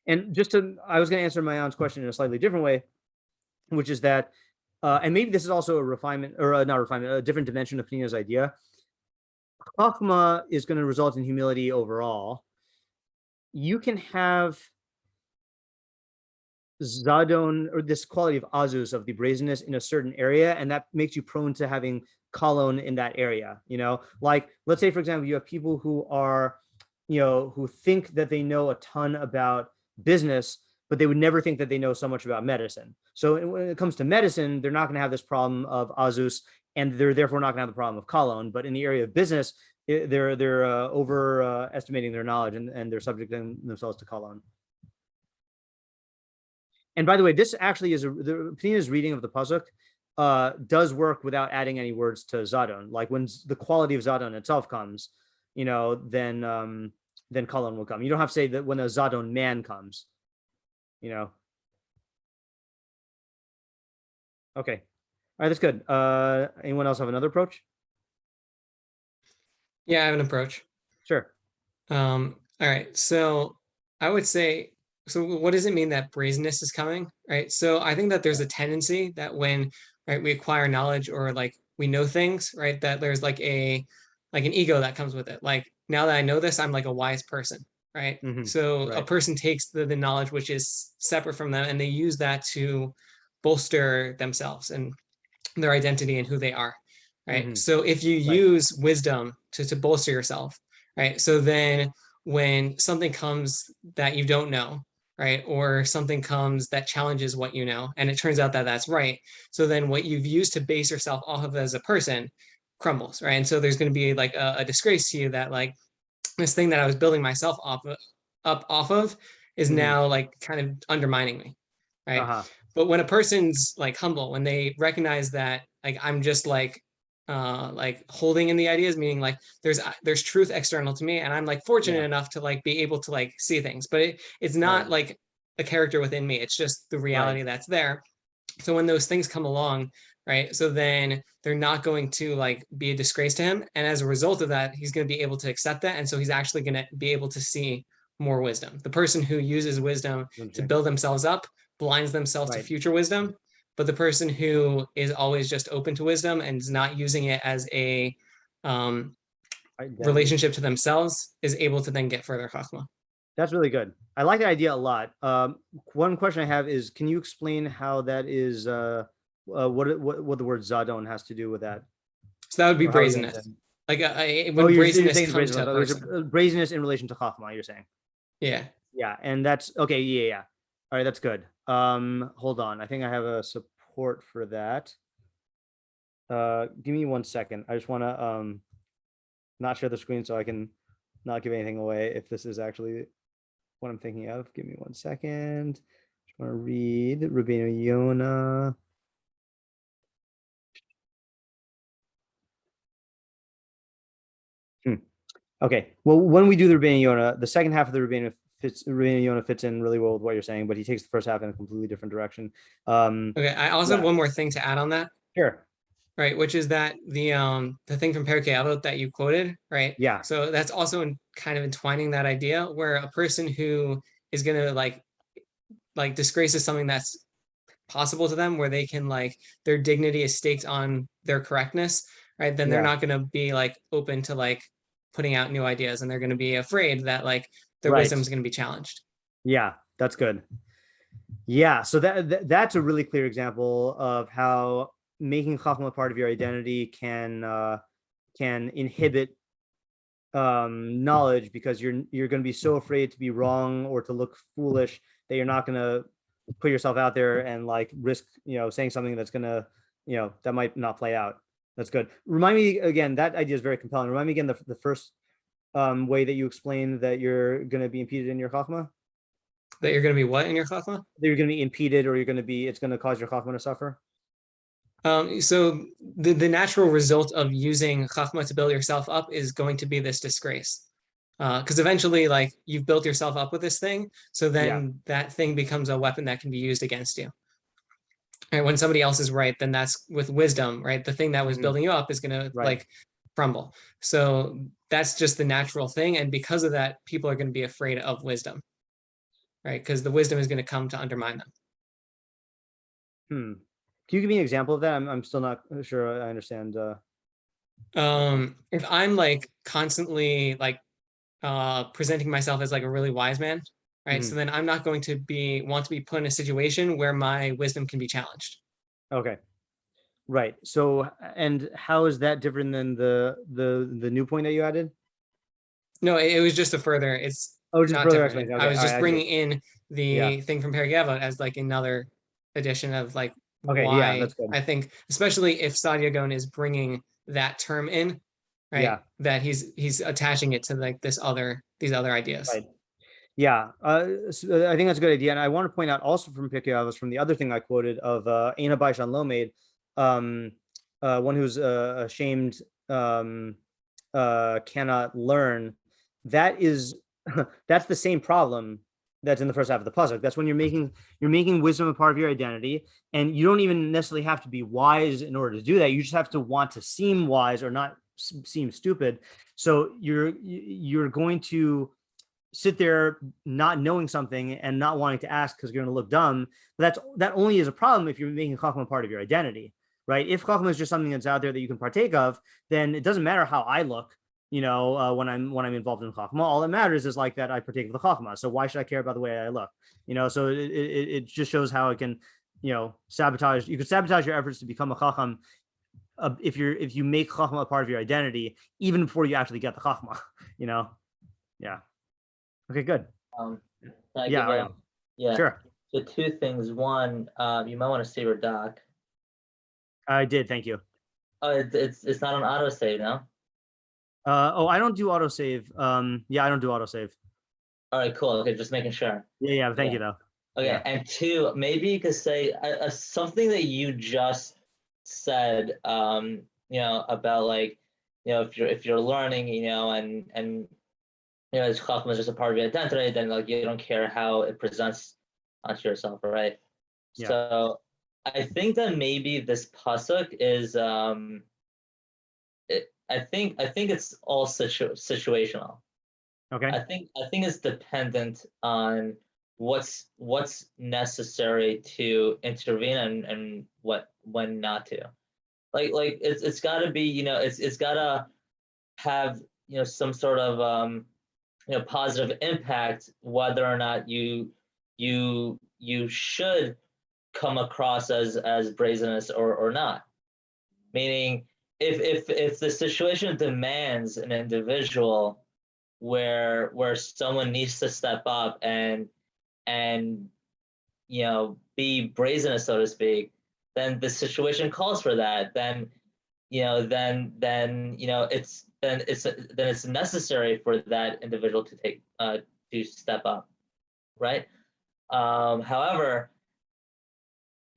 S1: And I was going to answer my aunt's question in a slightly different way, which is that, and maybe this is also a refinement, or not refinement, a different dimension of Penina's idea. Chochmah is going to result in humility overall. You can have zadon, or this quality of azus, of the brazenness in a certain area, and that makes you prone to having kalon in that area. You know, like let's say, for example, you have people who are, who think that they know a ton about business, but they would never think that they know so much about medicine. So when it comes to medicine, they're not going to have this problem of azus, and they're therefore not going to have the problem of kalon. But in the area of business, they're overestimating their knowledge, and they're subjecting themselves to kalon. And by the way, this actually is the Penina's reading of the pasuk does work without adding any words to zadon. Like when the quality of zadon itself comes, then kalon will come. You don't have to say that when a zadon man comes, Okay. All right, that's good. Anyone else have another approach?
S6: Yeah, I have an approach.
S1: Sure.
S6: All right. So I would say, so what does it mean that brazenness is coming? Right. So I think that there's a tendency that when we acquire knowledge, or like we know things, right, that there's like an ego that comes with it. Like, now that I know this, I'm like a wise person. Right. Mm-hmm. So a person takes the knowledge which is separate from them, and they use that to bolster themselves and their identity and who they are. Right. Mm-hmm. So if you use wisdom to bolster yourself, right, so then when something comes that you don't know, right, or something comes that challenges what you know, and it turns out that that's right, so then what you've used to base yourself off of as a person crumbles, right? And so there's going to be like a disgrace to you, that like this thing that I was building myself off of is now like kind of undermining me, right? Uh-huh. But when a person's like humble, when they recognize that like I'm just like holding in the ideas, meaning like there's truth external to me, and I'm like fortunate enough to like be able to like see things, but it's not like a character within me, it's just the reality that's there. So when those things come along, right, so then they're not going to like be a disgrace to him, and as a result of that, he's going to be able to accept that, and so he's actually going to be able to see more wisdom. The person who uses wisdom to build themselves up blinds themselves to future wisdom, but the person who is always just open to wisdom and is not using it as a relationship to themselves is able to then get further chochmah.
S1: That's really good. I like that idea a lot. One question I have is, can you explain how that is, what the word zadon has to do with that?
S6: So that would be brazenness. Like when brazenness comes to a person.
S1: Brazenness in relation to chochmah, you're saying?
S6: Yeah.
S1: Yeah, and that's okay. Yeah. All right, that's good. Hold on. I think I have a support for that. Give me 1 second. I just want to not share the screen so I can not give anything away if this is actually what I'm thinking of. Give me 1 second. Just want to read Rבינו Yona. Okay. Well, when we do the Rבינו Yona, the second half of the Rבינו Yona fits in really well with what you're saying, but he takes the first half in a completely different direction.
S6: Okay, I also have one more thing to add on that.
S1: Sure.
S6: Right, which is that the thing from Pirkei that you quoted, right?
S1: Yeah.
S6: So that's also kind of entwining that idea where a person who is gonna like disgrace is something that's possible to them, where they can like their dignity is staked on their correctness, right? Then they're not gonna be like open to like putting out new ideas, and they're gonna be afraid that like their wisdom is gonna be challenged.
S1: Yeah, that's good. Yeah, so that's a really clear example of how making chochmah part of your identity can inhibit knowledge, because you're going to be so afraid to be wrong or to look foolish that you're not going to put yourself out there and like risk saying something that's going to that might not play out. That's good. Remind me again, that idea is very compelling. Remind me again the first way that you explained that you're going to be impeded in your chochmah.
S6: That you're going to be what in your chochmah? That
S1: you're going to be impeded, or it's going to cause your chochmah to suffer.
S6: So the natural result of using chochmah to build yourself up is going to be this disgrace, because eventually, like, you've built yourself up with this thing, so then that thing becomes a weapon that can be used against you. And when somebody else is right, then that's with wisdom, right? The thing that was building you up is going to like crumble. So that's just the natural thing, and because of that, people are going to be afraid of wisdom, right? Because the wisdom is going to come to undermine them.
S1: Can you give me an example of that? I'm still not sure I understand.
S6: If I'm like constantly like presenting myself as like a really wise man, right? So then I'm not going to want to be put in a situation where my wisdom can be challenged.
S1: Okay. Right. So, and how is that different than the new point that you added?
S6: No, it was just a further. It's just not further explanation. Okay. I was just bringing in the thing from Pirkei as like another addition of like why that's good. I think, especially if Sadiagon is bringing that term in, right? That he's attaching it to like these other ideas.
S1: Right. Yeah, so I think that's a good idea, and I want to point out also from Pirkei from the other thing I quoted of Eina Baishan Lomaid, one who's ashamed cannot learn. That is that's the same problem that's in the first half of the pasuk. That's when you're making wisdom a part of your identity, and you don't even necessarily have to be wise in order to do that. You just have to want to seem wise or not seem stupid. So you're going to sit there not knowing something and not wanting to ask because you're going to look dumb. But that only is a problem if you're making chochmah part of your identity, right? If chochmah is just something that's out there that you can partake of, then it doesn't matter how I look. When I'm involved in chochmah, all that matters is like that I partake of the chochmah. So why should I care about the way I look? So it just shows how it can, sabotage. You could sabotage your efforts to become a chacham if you make chochmah a part of your identity, even before you actually get the chochmah. Yeah. Okay, good.
S3: Yeah.
S1: Sure.
S3: So two things. One, you might want to save your doc.
S1: I did. Thank you.
S3: Oh, it's not on autosave, no?
S1: I don't do autosave. I don't do autosave.
S3: All right, cool. Okay, just making sure.
S1: Yeah. Thank you, though.
S3: Okay,
S1: Yeah.
S3: And two, maybe you could say something that you just said. About like, if you're learning, and as chochmah is just a part of your identity, then like you don't care how it presents onto yourself, right?
S1: Yeah.
S3: So I think that maybe this pasuk is I think it's all situational.
S1: Okay.
S3: I think it's dependent on what's necessary to intervene and when not to. Like it's got to be it's got to have some sort of positive impact, whether or not you should come across as brazeness or not. Meaning, if the situation demands an individual where someone needs to step up and be brazeness, so to speak, then the situation calls for that. Then it's necessary for that individual to take to step up, right? However,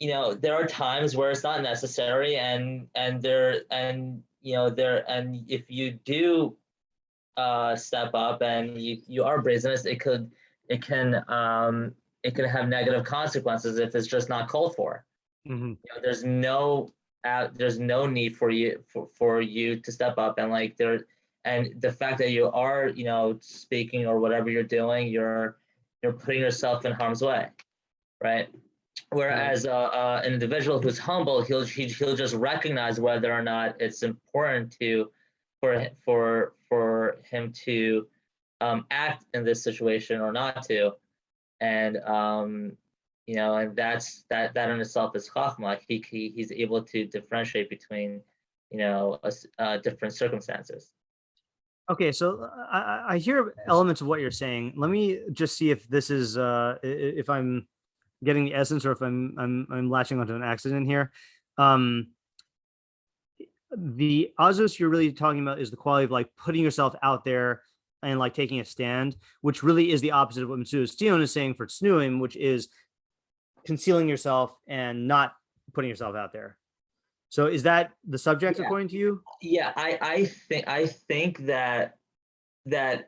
S3: there are times where it's not necessary, and if you do step up and you are brazenous, it could it can have negative consequences if it's just not called for.
S1: Mhm.
S3: You know, there's no need for you to step up, and like and the fact that you are, you know, speaking or whatever you're doing, you're putting yourself in harm's way, right? Whereas an individual who's humble, he'll just recognize whether or not it's important for him to act in this situation or not to, and you know, and that in itself is chochmah. He's able to differentiate between, you know, different circumstances.
S1: Okay, so I hear elements of what you're saying. Let me just see if this is if I'm getting the essence or if I'm latching onto an accident here. The Avos you're really talking about is the quality of like putting yourself out there and like taking a stand, which really is the opposite of what Tznius is saying for Tzniuim, which is concealing yourself and not putting yourself out there. So is that the subject according to you?
S3: Yeah, I think that the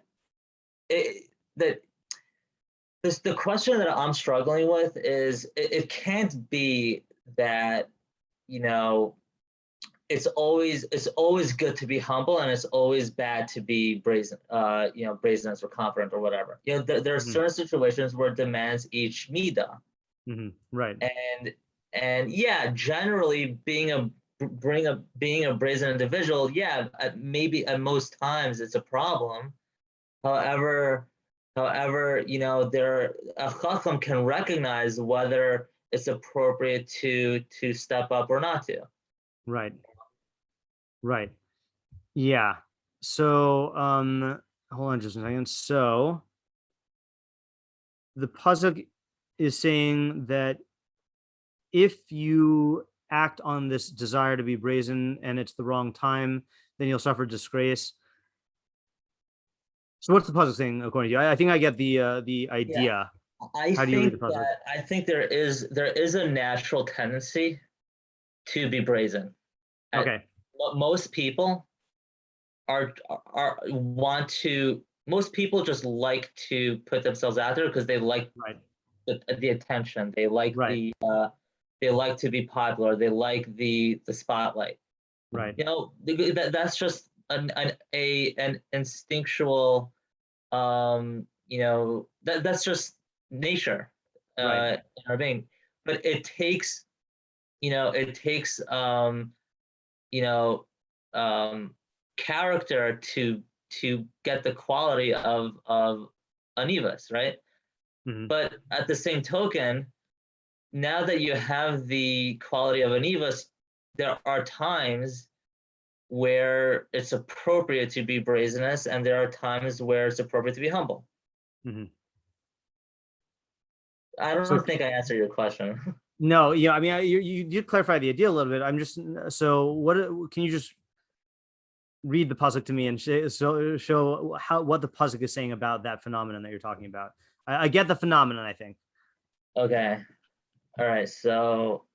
S3: question that I'm struggling with is it can't be that, you know, it's always good to be humble and it's always bad to be brazen, you know, brazenness or confident or whatever. You know, there are certain situations where it demands each midah.
S1: Right.
S3: And yeah, generally being a brazen individual, yeah, maybe at most times it's a problem. However, you know, a chacham can recognize whether it's appropriate to step up or not to.
S1: Right. Right. Yeah. So hold on just a second. So the pasuk is saying that if you act on this desire to be brazen and it's the wrong time, then you'll suffer disgrace. So what's the pasuk saying according to you? I think I get the idea. How do you read the pasuk?
S3: I think there is a natural tendency to be brazen.
S1: Okay.
S3: Most people most people just like to put themselves out there because they like the attention. They like they like to be popular. They like the spotlight.
S1: Right.
S3: You know, that's just an instinctual, you know, that's just nature in our being. But it takes, you know, character to get the quality of anivas, right? But at the same token, now that you have the quality of anivas, there are times where it's appropriate to be brazeness, and there are times where it's appropriate to be humble. I don't think I answered your question.
S1: No, yeah, I mean, you did clarify the idea a little bit. I'm just so what can you just read the pasuk to me and show what the pasuk is saying about that phenomenon that you're talking about? I get the phenomenon, I think.
S3: Okay, all right. So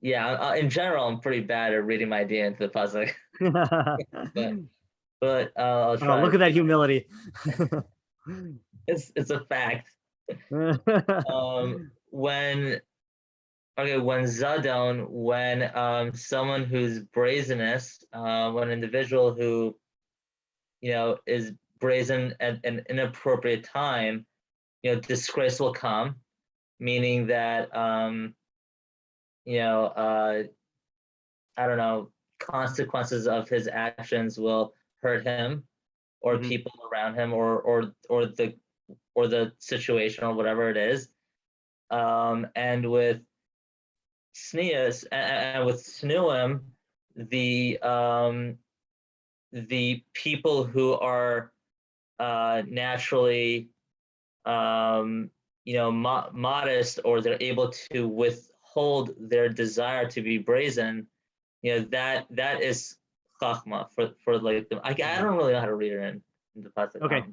S3: yeah, in general, I'm pretty bad at reading my idea into the pasuk. but I'll try.
S1: Oh, look at that humility.
S3: It's a fact. When Zadon, when someone who's brazeness, when an individual who, you know, is brazen at an inappropriate time, you know, disgrace will come, meaning that, you know, I don't know, consequences of his actions will hurt him or people around him or the situation or whatever it is. And with Tznius and with Tzniuim, the people who are naturally you know, modest, or they're able to withhold their desire to be brazen, you know, that is chochmah for like I don't really know how to read it in the pasuk.
S1: Okay.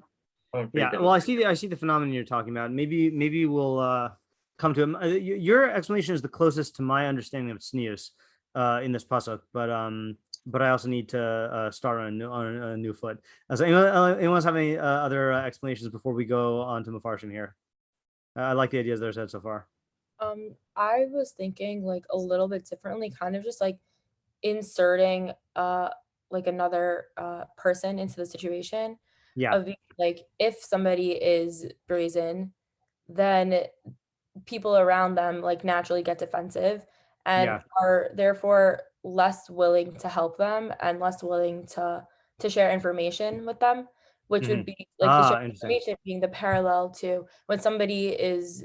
S1: Yeah, well, I see the phenomenon you're talking about. Maybe we'll come to him. Your explanation is the closest to my understanding of Tznius. in this pasuk, but I also need to start on a new foot. So anyone else have any other explanations before we go on to Mefarshim here? I like the ideas that are said so far.
S4: I was thinking like a little bit differently, kind of just like inserting like another person into the situation.
S1: Yeah.
S4: Of like if somebody is brazen, then people around them like naturally get defensive and
S1: Yeah.
S4: are therefore less willing to help them and less willing to share information with them, which would be like the shared
S1: Interesting.
S4: information being the parallel to when somebody is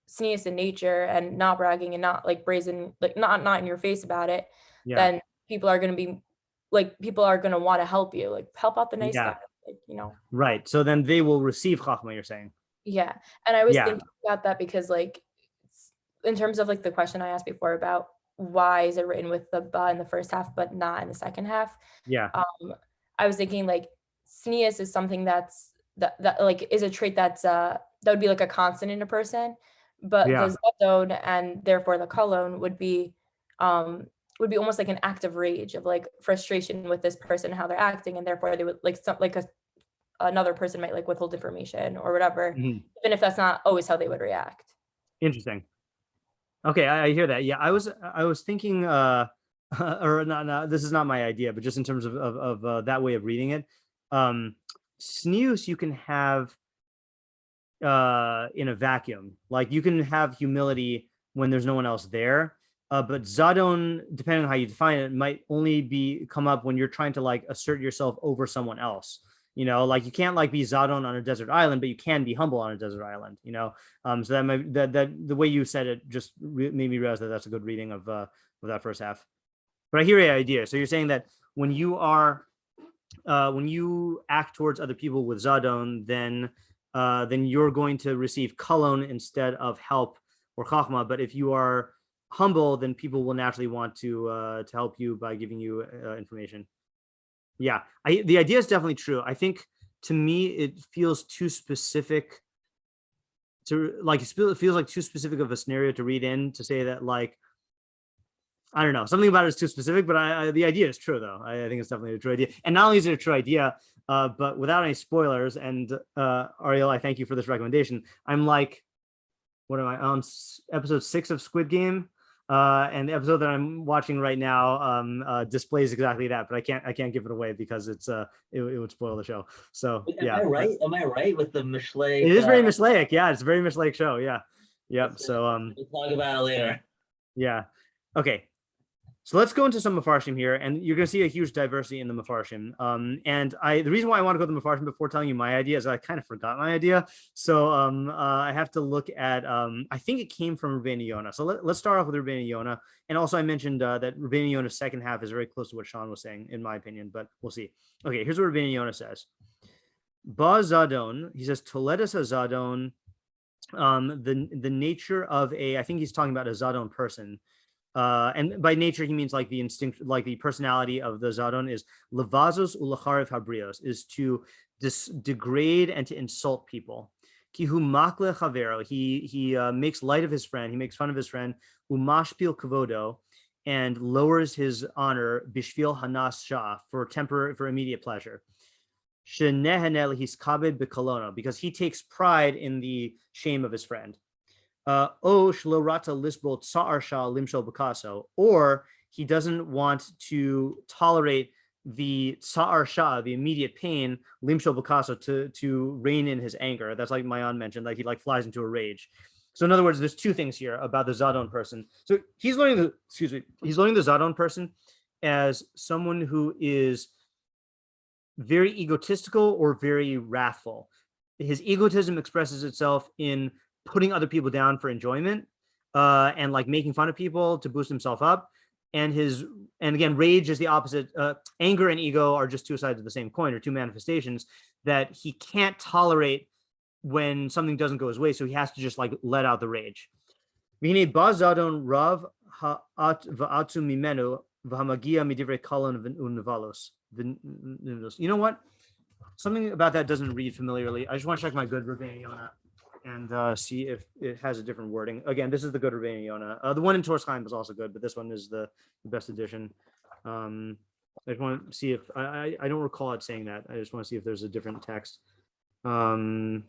S4: Tznius in nature and not bragging and not like brazen, like not in your face about it.
S1: Yeah.
S4: Then people are going to be like, people are going to want to help you, like help out the nice
S1: Yeah.
S4: guy, like, you know.
S1: Right. So then they will receive chochmah, you're saying.
S4: Yeah. And I was
S1: Yeah.
S4: thinking about that because like in terms of like the question I asked before about why is it written with the ba in the first half but not in the second half,
S1: Yeah.
S4: I was thinking like Tznius is something that's that like is a trait that's that would be like a constant in a person, but
S1: Yeah.
S4: the zadon and therefore the kolon would be almost like an act of rage, of like frustration with this person, how they're acting, and therefore they would like some like another person might like withhold information or whatever,
S1: Mhm.
S4: even if that's not always how they would react.
S1: Interesting. Okay, I hear that. Yeah, I was thinking or not, this is not my idea, but just in terms of that way of reading it. Tznius you can have in a vacuum. Like you can have humility when there's no one else there. But zadon, depending on how you define it, might only come up when you're trying to like assert yourself over someone else. You know, like you can't like be zadon on a desert island, but you can be humble on a desert island. You know, so that might that the way you said it just made me realize that that's a good reading of that first half. But I hear your idea. So you're saying that when you act towards other people with zadon, then you're going to receive kolon instead of help or chochmah. But if you are humble, then people will naturally want to help you by giving you information. Yeah, the idea is definitely true. I think to me it feels too specific to like it feels like too specific of a scenario to read in to say that like I don't know, something about it is too specific, but the idea is true though. I think it's definitely a true idea, and not only is it a true idea, but without any spoilers. And Ariel, I thank you for this recommendation. I'm like, what am I on episode 6 of Squid Game? And the episode that I'm watching right now displays exactly that, but I can't give it away because it would spoil the show. So yeah.
S3: Am I right with the Mishleic?
S1: It is very Mishleic. Yeah, it's a very Mishleic show. Yeah. Yep. So
S3: we'll talk about it later.
S1: Yeah. Okay. So let's go into some Mefarshim here, and you're going to see a huge diversity in the Mefarshim. And the reason why I want to go to the Mefarshim before telling you my idea is I kind of forgot my idea. So I have to look at, I think it came from Rביnu Yona. So let's start off with Rביnu Yona. And also I mentioned that Rביnu Yona's second half is very close to what Sean was saying, in my opinion, but we'll see. Okay, here's what Rביnu Yona says. Ba Zadon, he says, Toledas Zadon, the nature of I think he's talking about a Zadon person. And by nature, he means like the instinct, like the personality of the Zadon is levazos ulacharev habrios, is to degrade and to insult people. Kihu makle chavero, he makes light of his friend, he makes fun of his friend, umashpil kavodo, and lowers his honor, bishvil hanas shah, for immediate pleasure. Shenehanel hiskabed bekolono, because he takes pride in the shame of his friend. Or he doesn't want to tolerate the tsa'ar shah, the immediate pain, limshol b'kaso, to rein in his anger. That's like Mayan mentioned, like he like flies into a rage. So in other words, there's two things here about the Zadon person. So he's learning the Zadon person as someone who is very egotistical or very wrathful. His egotism expresses itself in putting other people down for enjoyment, and like making fun of people to boost himself up. And again, rage is the opposite. Anger and ego are just two sides of the same coin, or two manifestations that he can't tolerate when something doesn't go his way. So he has to just like let out the rage. You know what? Something about that doesn't read familiarly. I just want to check my good Rביnu Yona. and see if it has a different wording. Again, this is the good Rביnu Yona. The one in Torsheim was also good, but this one is the best edition. I just want to see if I don't recall it saying that. I just want to see if there's a different text for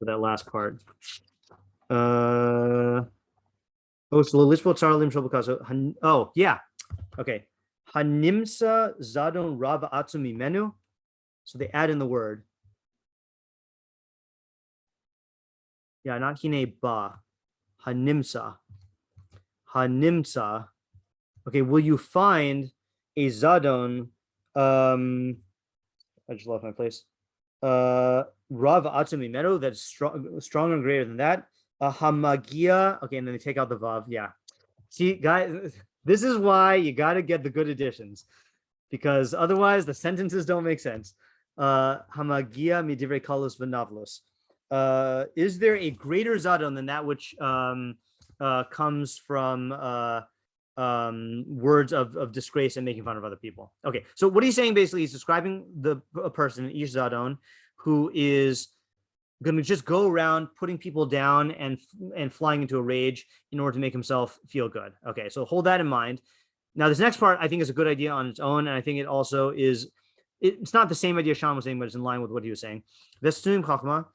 S1: that last part. Oh, yeah. Okay. Hanimsa zadon rav atzumi menu. So they add in the word. Yeah, not hine ba. Hanimsa. Hanimsa. Okay, will you find a zadon? I just lost my place. Rav atzumi menu, that's stronger and greater than that. Hamagia. Okay, and then they take out the vav. Yeah. See, guys, this is why you got to get the good editions, because otherwise the sentences don't make sense. Hamagia midivrei kalos v'navlos. Is there a greater zadon than that which comes from words of disgrace and making fun of other people? Okay, so what he's saying basically, he's describing a person, Ish Zadon, who is going to just go around putting people down and flying into a rage in order to make himself feel good. Okay, so hold that in mind. Now, this next part I think is a good idea on its own, and I think it also is. It's not the same idea Sean was saying, but it's in line with what he was saying. Vestunim chochmah.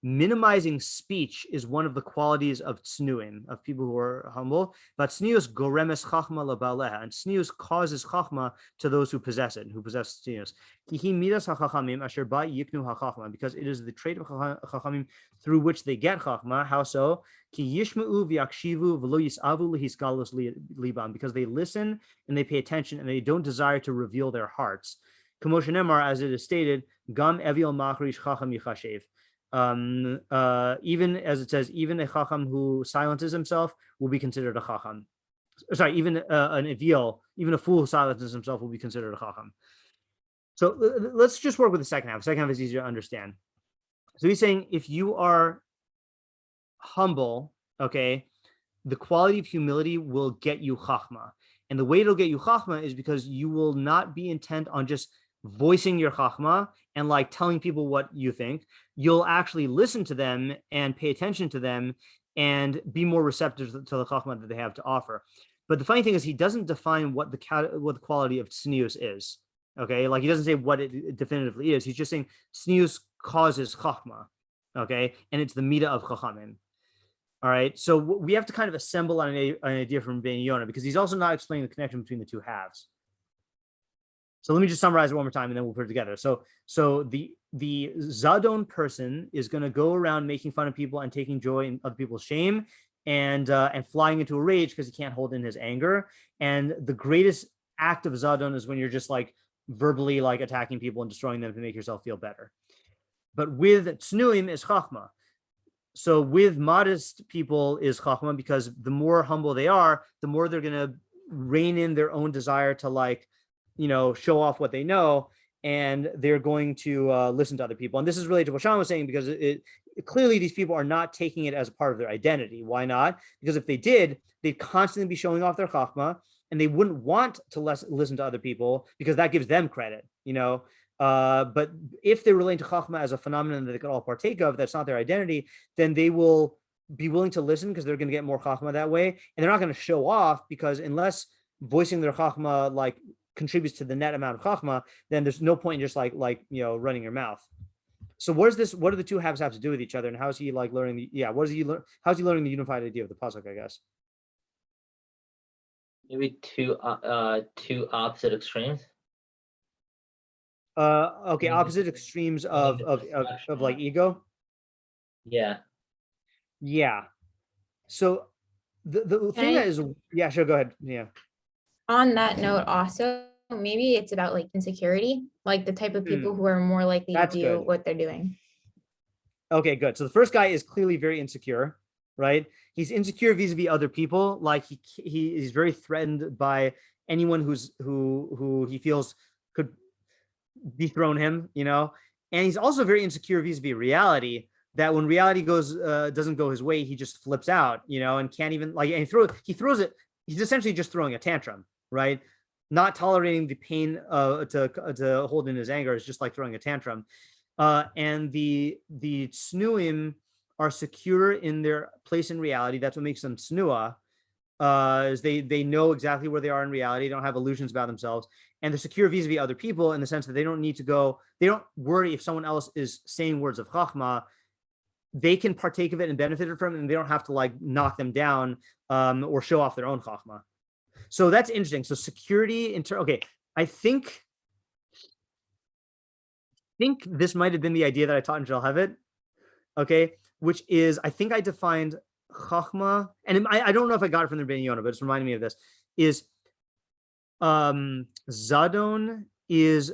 S1: Minimizing speech is one of the qualities of tznuim, of people who are humble. But tznius goremes chochmah labaleha, and tznius causes chochmah to those who possess it, who possess tznius. Because it is the trait of chachamim through which they get chochmah. How so? Because they listen and they pay attention and they don't desire to reveal their hearts. As it is stated, Gam evil machrish chacham yichashev. Even as it says, even a chacham who silences himself will be considered a chacham. Sorry, even an evil, even a fool who silences himself will be considered a chacham. So let's just work with the second half. The second half is easier to understand. So he's saying, if you are humble, okay, the quality of humility will get you chochmah. And the way it'll get you chochmah is because you will not be intent on just voicing your chochmah and like telling people what you think. You'll actually listen to them and pay attention to them and be more receptive to the chochmah that they have to offer. But the funny thing is, he doesn't define what the quality of tznius is. Okay, like he doesn't say what it definitively is. He's just saying tznius causes chochmah. Okay, and it's the midah of chachamim. All right, so we have to kind of assemble an idea from Rביnu Yona, because he's also not explaining the connection between the two halves. So let me just summarize it one more time, and then we'll put it together. So the Zadon person is going to go around making fun of people and taking joy in other people's shame, and flying into a rage because he can't hold in his anger. And the greatest act of Zadon is when you're just like verbally like attacking people and destroying them to make yourself feel better. But with Tznuim is chochmah. So with modest people is chochmah, because the more humble they are, the more they're going to rein in their own desire to like, show off what they know, and they're going to listen to other people. And this is related to what Sean was saying, because it clearly these people are not taking it as a part of their identity. Why not? Because if they did, they'd constantly be showing off their chochmah, and they wouldn't want to listen to other people because that gives them credit, But if they're relating to chochmah as a phenomenon that they could all partake of, that's not their identity, then they will be willing to listen because they're going to get more chochmah that way. And they're not going to show off, because unless voicing their chochmah like contributes to the net amount of chochmah, then there's no point in just like running your mouth. So what do the two halves have to do with each other, and how is he like learning how's he learning the unified idea of the pasuk, I guess?
S3: Maybe two opposite extremes.
S1: Okay, opposite extremes of like ego.
S3: Yeah.
S1: So the thing that is, sure, go ahead. Yeah.
S5: On that note, also, maybe it's about like insecurity, like the type of people who are more likely to do what they're doing. Okay, good.
S1: So the first guy is clearly very insecure, right? He's insecure vis-a-vis other people. Like he's very threatened by anyone who he feels could dethrone him, And he's also very insecure vis-a-vis reality, that when reality doesn't go his way, he just flips out, and can't even and he throws it. He's essentially just throwing a tantrum, right? Not tolerating the pain to hold in his anger is just like throwing a tantrum. And the tznuim are secure in their place in reality. That's what makes them tznuah. Is they know exactly where they are in reality. They don't have illusions about themselves, and they're secure vis-a-vis other people in the sense that they don't need to go. They don't worry if someone else is saying words of chochmah. They can partake of it and benefit from it, and they don't have to like knock them down or show off their own chochmah. So that's interesting. So security okay, I think this might have been the idea that I taught in Shalhevet, okay, which is I think I defined chochmah, and I don't know if I got it from the Rbiya Yona, but it's reminding me of this, is zadon is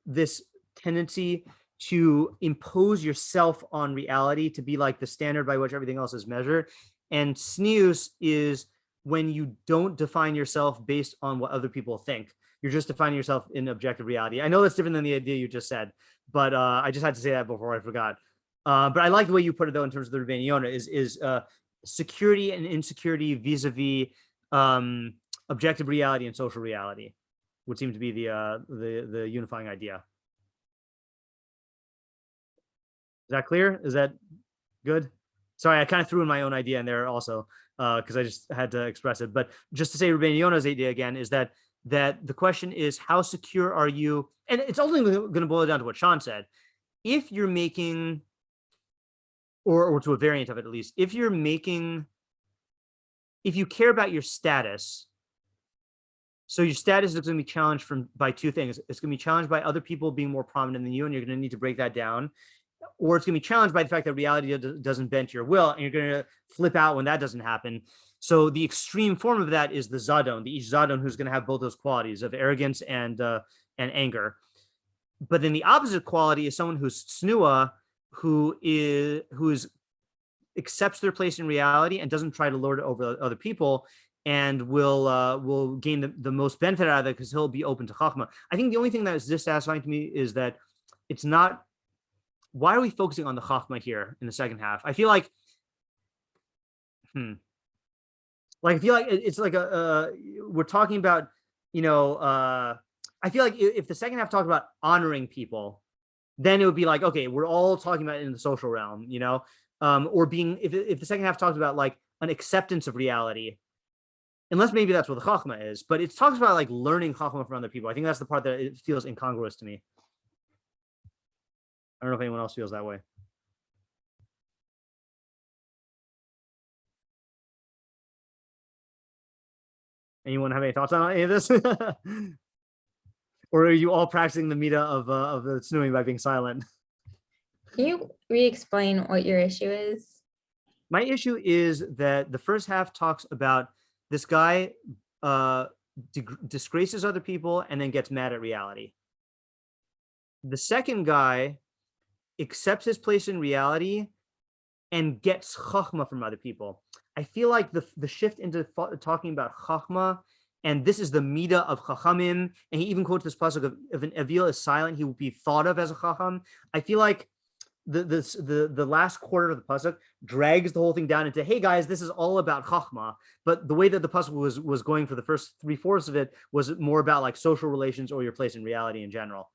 S1: this tendency to impose yourself on reality, to be like the standard by which everything else is measured. And tznius is when you don't define yourself based on what other people think. You're just defining yourself in objective reality. I know that's different than the idea you just said, but I just had to say that before I forgot. But I like the way you put it, though, in terms of the Rbiya Yona, is security and insecurity vis-a-vis objective reality and social reality would seem to be the unifying idea. Is that clear? Is that good? Sorry, I kind of threw in my own idea in there also because I just had to express it. But just to say Rbiya Yona's idea again is that the question is, how secure are you? And it's ultimately going to boil down to what Sean said. If you're making, or to a variant of it at least, if you care about your status, so your status is going to be challenged by two things. It's going to be challenged by other people being more prominent than you, and you're going to need to break that down. Or it's going to be challenged by the fact that reality doesn't bend to your will, and you're going to flip out when that doesn't happen. So the extreme form of that is the zadon, the ish zadon, who's going to have both those qualities of arrogance and anger. But then the opposite quality is someone who's tznuah, who accepts their place in reality and doesn't try to lord it over other people, and will gain the most benefit out of it because he'll be open to chochmah. I think the only thing that is dissatisfying to me is that it's not. Why are we focusing on the chochmah here in the second half? I feel like, I feel like it's like we're talking about, I feel like if the second half talked about honoring people, then it would be like, okay, we're all talking about it in the social realm, or being, if the second half talks about like an acceptance of reality, unless maybe that's what the chochmah is, but it talks about like learning chochmah from other people. I think that's the part that it feels incongruous to me. I don't know if anyone else feels that way. Anyone have any thoughts on any of this? Or are you all practicing the middah of the tznuim by being silent?
S5: Can you re-explain what your issue is?
S1: My issue is that the first half talks about this guy disgraces other people and then gets mad at reality. The second guy accepts his place in reality and gets chochmah from other people. I feel like the shift into talking about chochmah, and this is the middah of chachamim, and he even quotes this pasuk of if an avil is silent, he will be thought of as a chacham. I feel like the last quarter of the pasuk drags the whole thing down into, hey guys, this is all about chochmah. But the way that the pasuk was going for the first 3/4 of it was more about like social relations or your place in reality in general.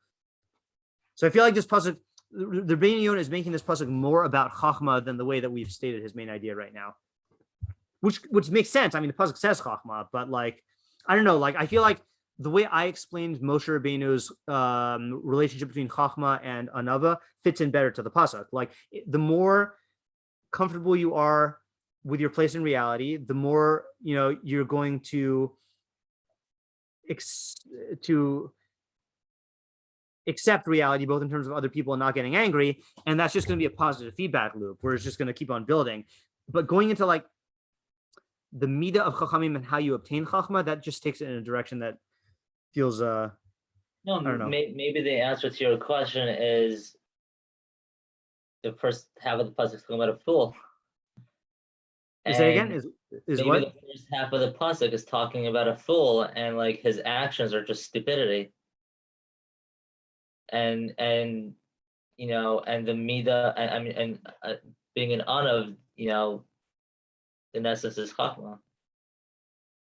S1: So I feel like this pasuk, the Rbiya Yona is making this pasuk more about chochmah than the way that we've stated his main idea right now, which makes sense. I mean, the pasuk says chochmah, but like, I don't know, like I feel like the way I explained Moshe Rabbeinu's relationship between chochmah and anava fits in better to the pasuk. Like the more comfortable you are with your place in reality, the more you're going to accept reality, both in terms of other people and not getting angry. And that's just going to be a positive feedback loop where it's just going to keep on building. But going into like the middah of chachamim and how you obtain chochmah, that just takes it in a direction that feels,
S3: No,
S1: I don't know.
S3: Maybe the answer to your question is the first half of the pasuk is talking about a fool.
S1: Is that again? Is
S3: maybe
S1: what?
S3: the first half of the pasuk is talking about a fool, and like his actions are just stupidity. And the middah, and being an anav, in essence is chochmah.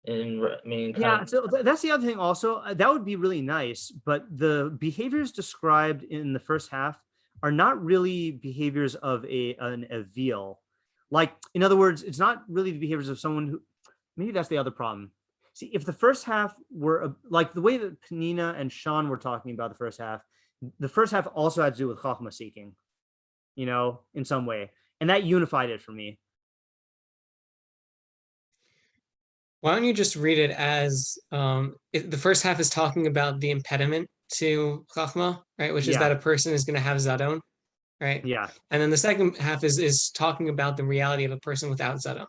S1: Yeah, so that's the other thing also. That would be really nice, but the behaviors described in the first half are not really behaviors of an avil. Like, in other words, it's not really the behaviors of someone who, maybe that's the other problem. See, if the first half were like the way that Penina and Sean were talking about the first half also had to do with chochmah seeking, in some way. And that unified it for me.
S6: Why don't you just read it as the first half is talking about the impediment to chochmah, right? Which is that a person is going to have zadon, right?
S1: Yeah.
S6: And then the second half is talking about the reality of a person without zadon,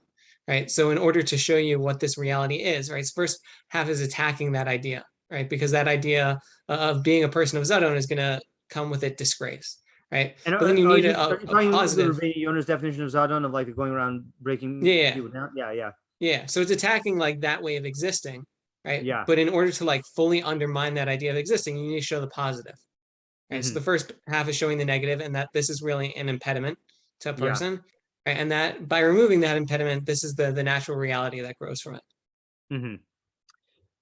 S6: right? So in order to show you what this reality is, right? So first half is attacking that idea, right? Because that idea of being a person of zadon is going to come with it disgrace, right?
S1: And
S6: but then you need
S1: are
S6: a
S1: you talking
S6: positive.
S1: about Yona's definition of zadon of like going around breaking people down? Yeah.
S6: Yeah, so it's attacking like that way of existing, right?
S1: Yeah.
S6: But in order to like fully undermine that idea of existing, you need to show the positive. Right. So the first half is showing the negative and that this is really an impediment to a person. Right. And that by removing that impediment, this is the natural reality that grows from it.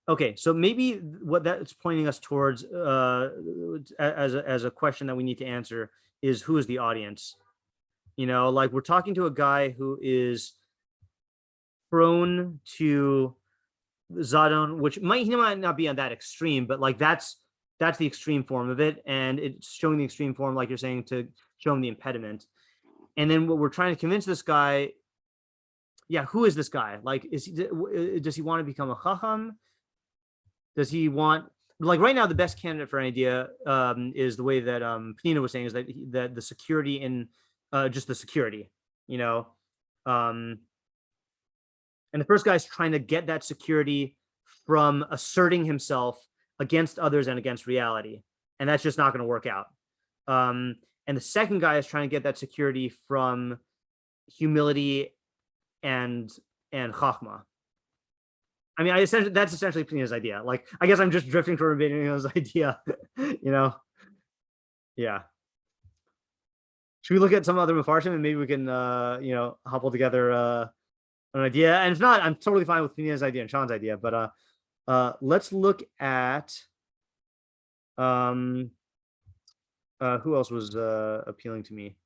S1: Okay, so maybe what that's pointing us towards as a question that we need to answer is, who is the audience? Like, we're talking to a guy who is prone to zadon, which he might not be on that extreme, but like that's the extreme form of it, and it's showing the extreme form, like you're saying, to show him the impediment. And then what we're trying to convince this guy, who is this guy? Like, does he want to become a chacham? Does he want, like, right now the best candidate for an idea is the way that Penina was saying, is that the security in just the security, and the first guy's trying to get that security from asserting himself against others and against reality. And that's just not going to work out. And the second guy is trying to get that security from humility and chochmah. I mean, that's essentially Penina's idea. Like, I guess I'm just drifting toward Rabino's idea, Yeah. Should we look at some other Mefarshim and maybe we can, hobble together an idea? And if not, I'm totally fine with Penina's idea and Sean's idea. But let's look at who else was appealing to me.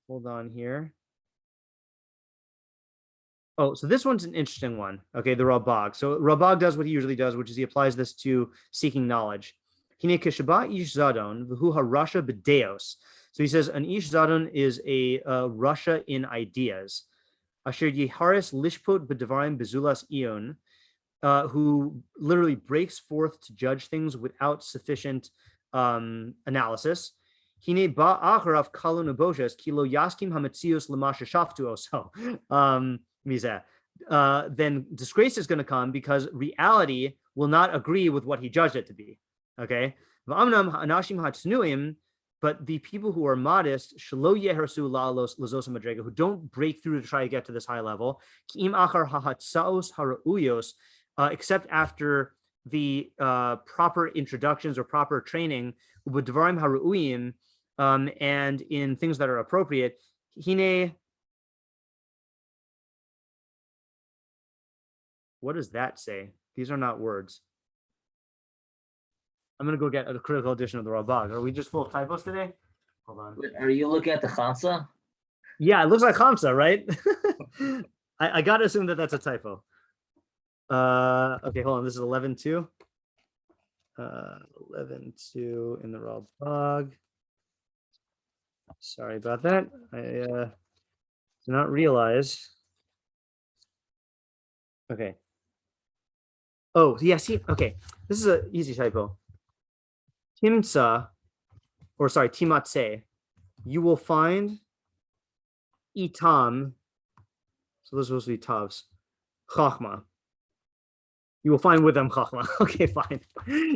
S1: Hold on here. Oh, so this one's an interesting one. Okay, the Rabag. So Rabag does what he usually does, which is he applies this to seeking knowledge. Hine keshaba ish zadon v'hu harasha b'deos. So he says an ish zadon is a rasha in ideas. Asher yiharis lishpot b'devarim bezulas ion, who literally breaks forth to judge things without sufficient analysis. Hine ba acharav kalun aboshes kilo yaskim hametzios l'masha shaftu oso. Then disgrace is going to come because reality will not agree with what he judged it to be. Okay. But the people who are modest, who don't break through to try to get to this high level, except after the proper introductions or proper training, and in things that are appropriate. What does that say? These are not words. I'm going to go get a critical edition of the Rabag. Are we just full of typos today? Hold on.
S3: Are you looking at the Chansa?
S1: Yeah, it looks like Hamza, right? I got to assume that that's a typo. Okay, hold on. This is 11.2. 11.2 in the Rabag. Sorry about that. I did not realize. Okay. Oh, yeah, see, okay. This is an easy typo. Timatse, you will find itam, so those are supposed to be tavs, chochmah. You will find with them chochmah. Okay, fine.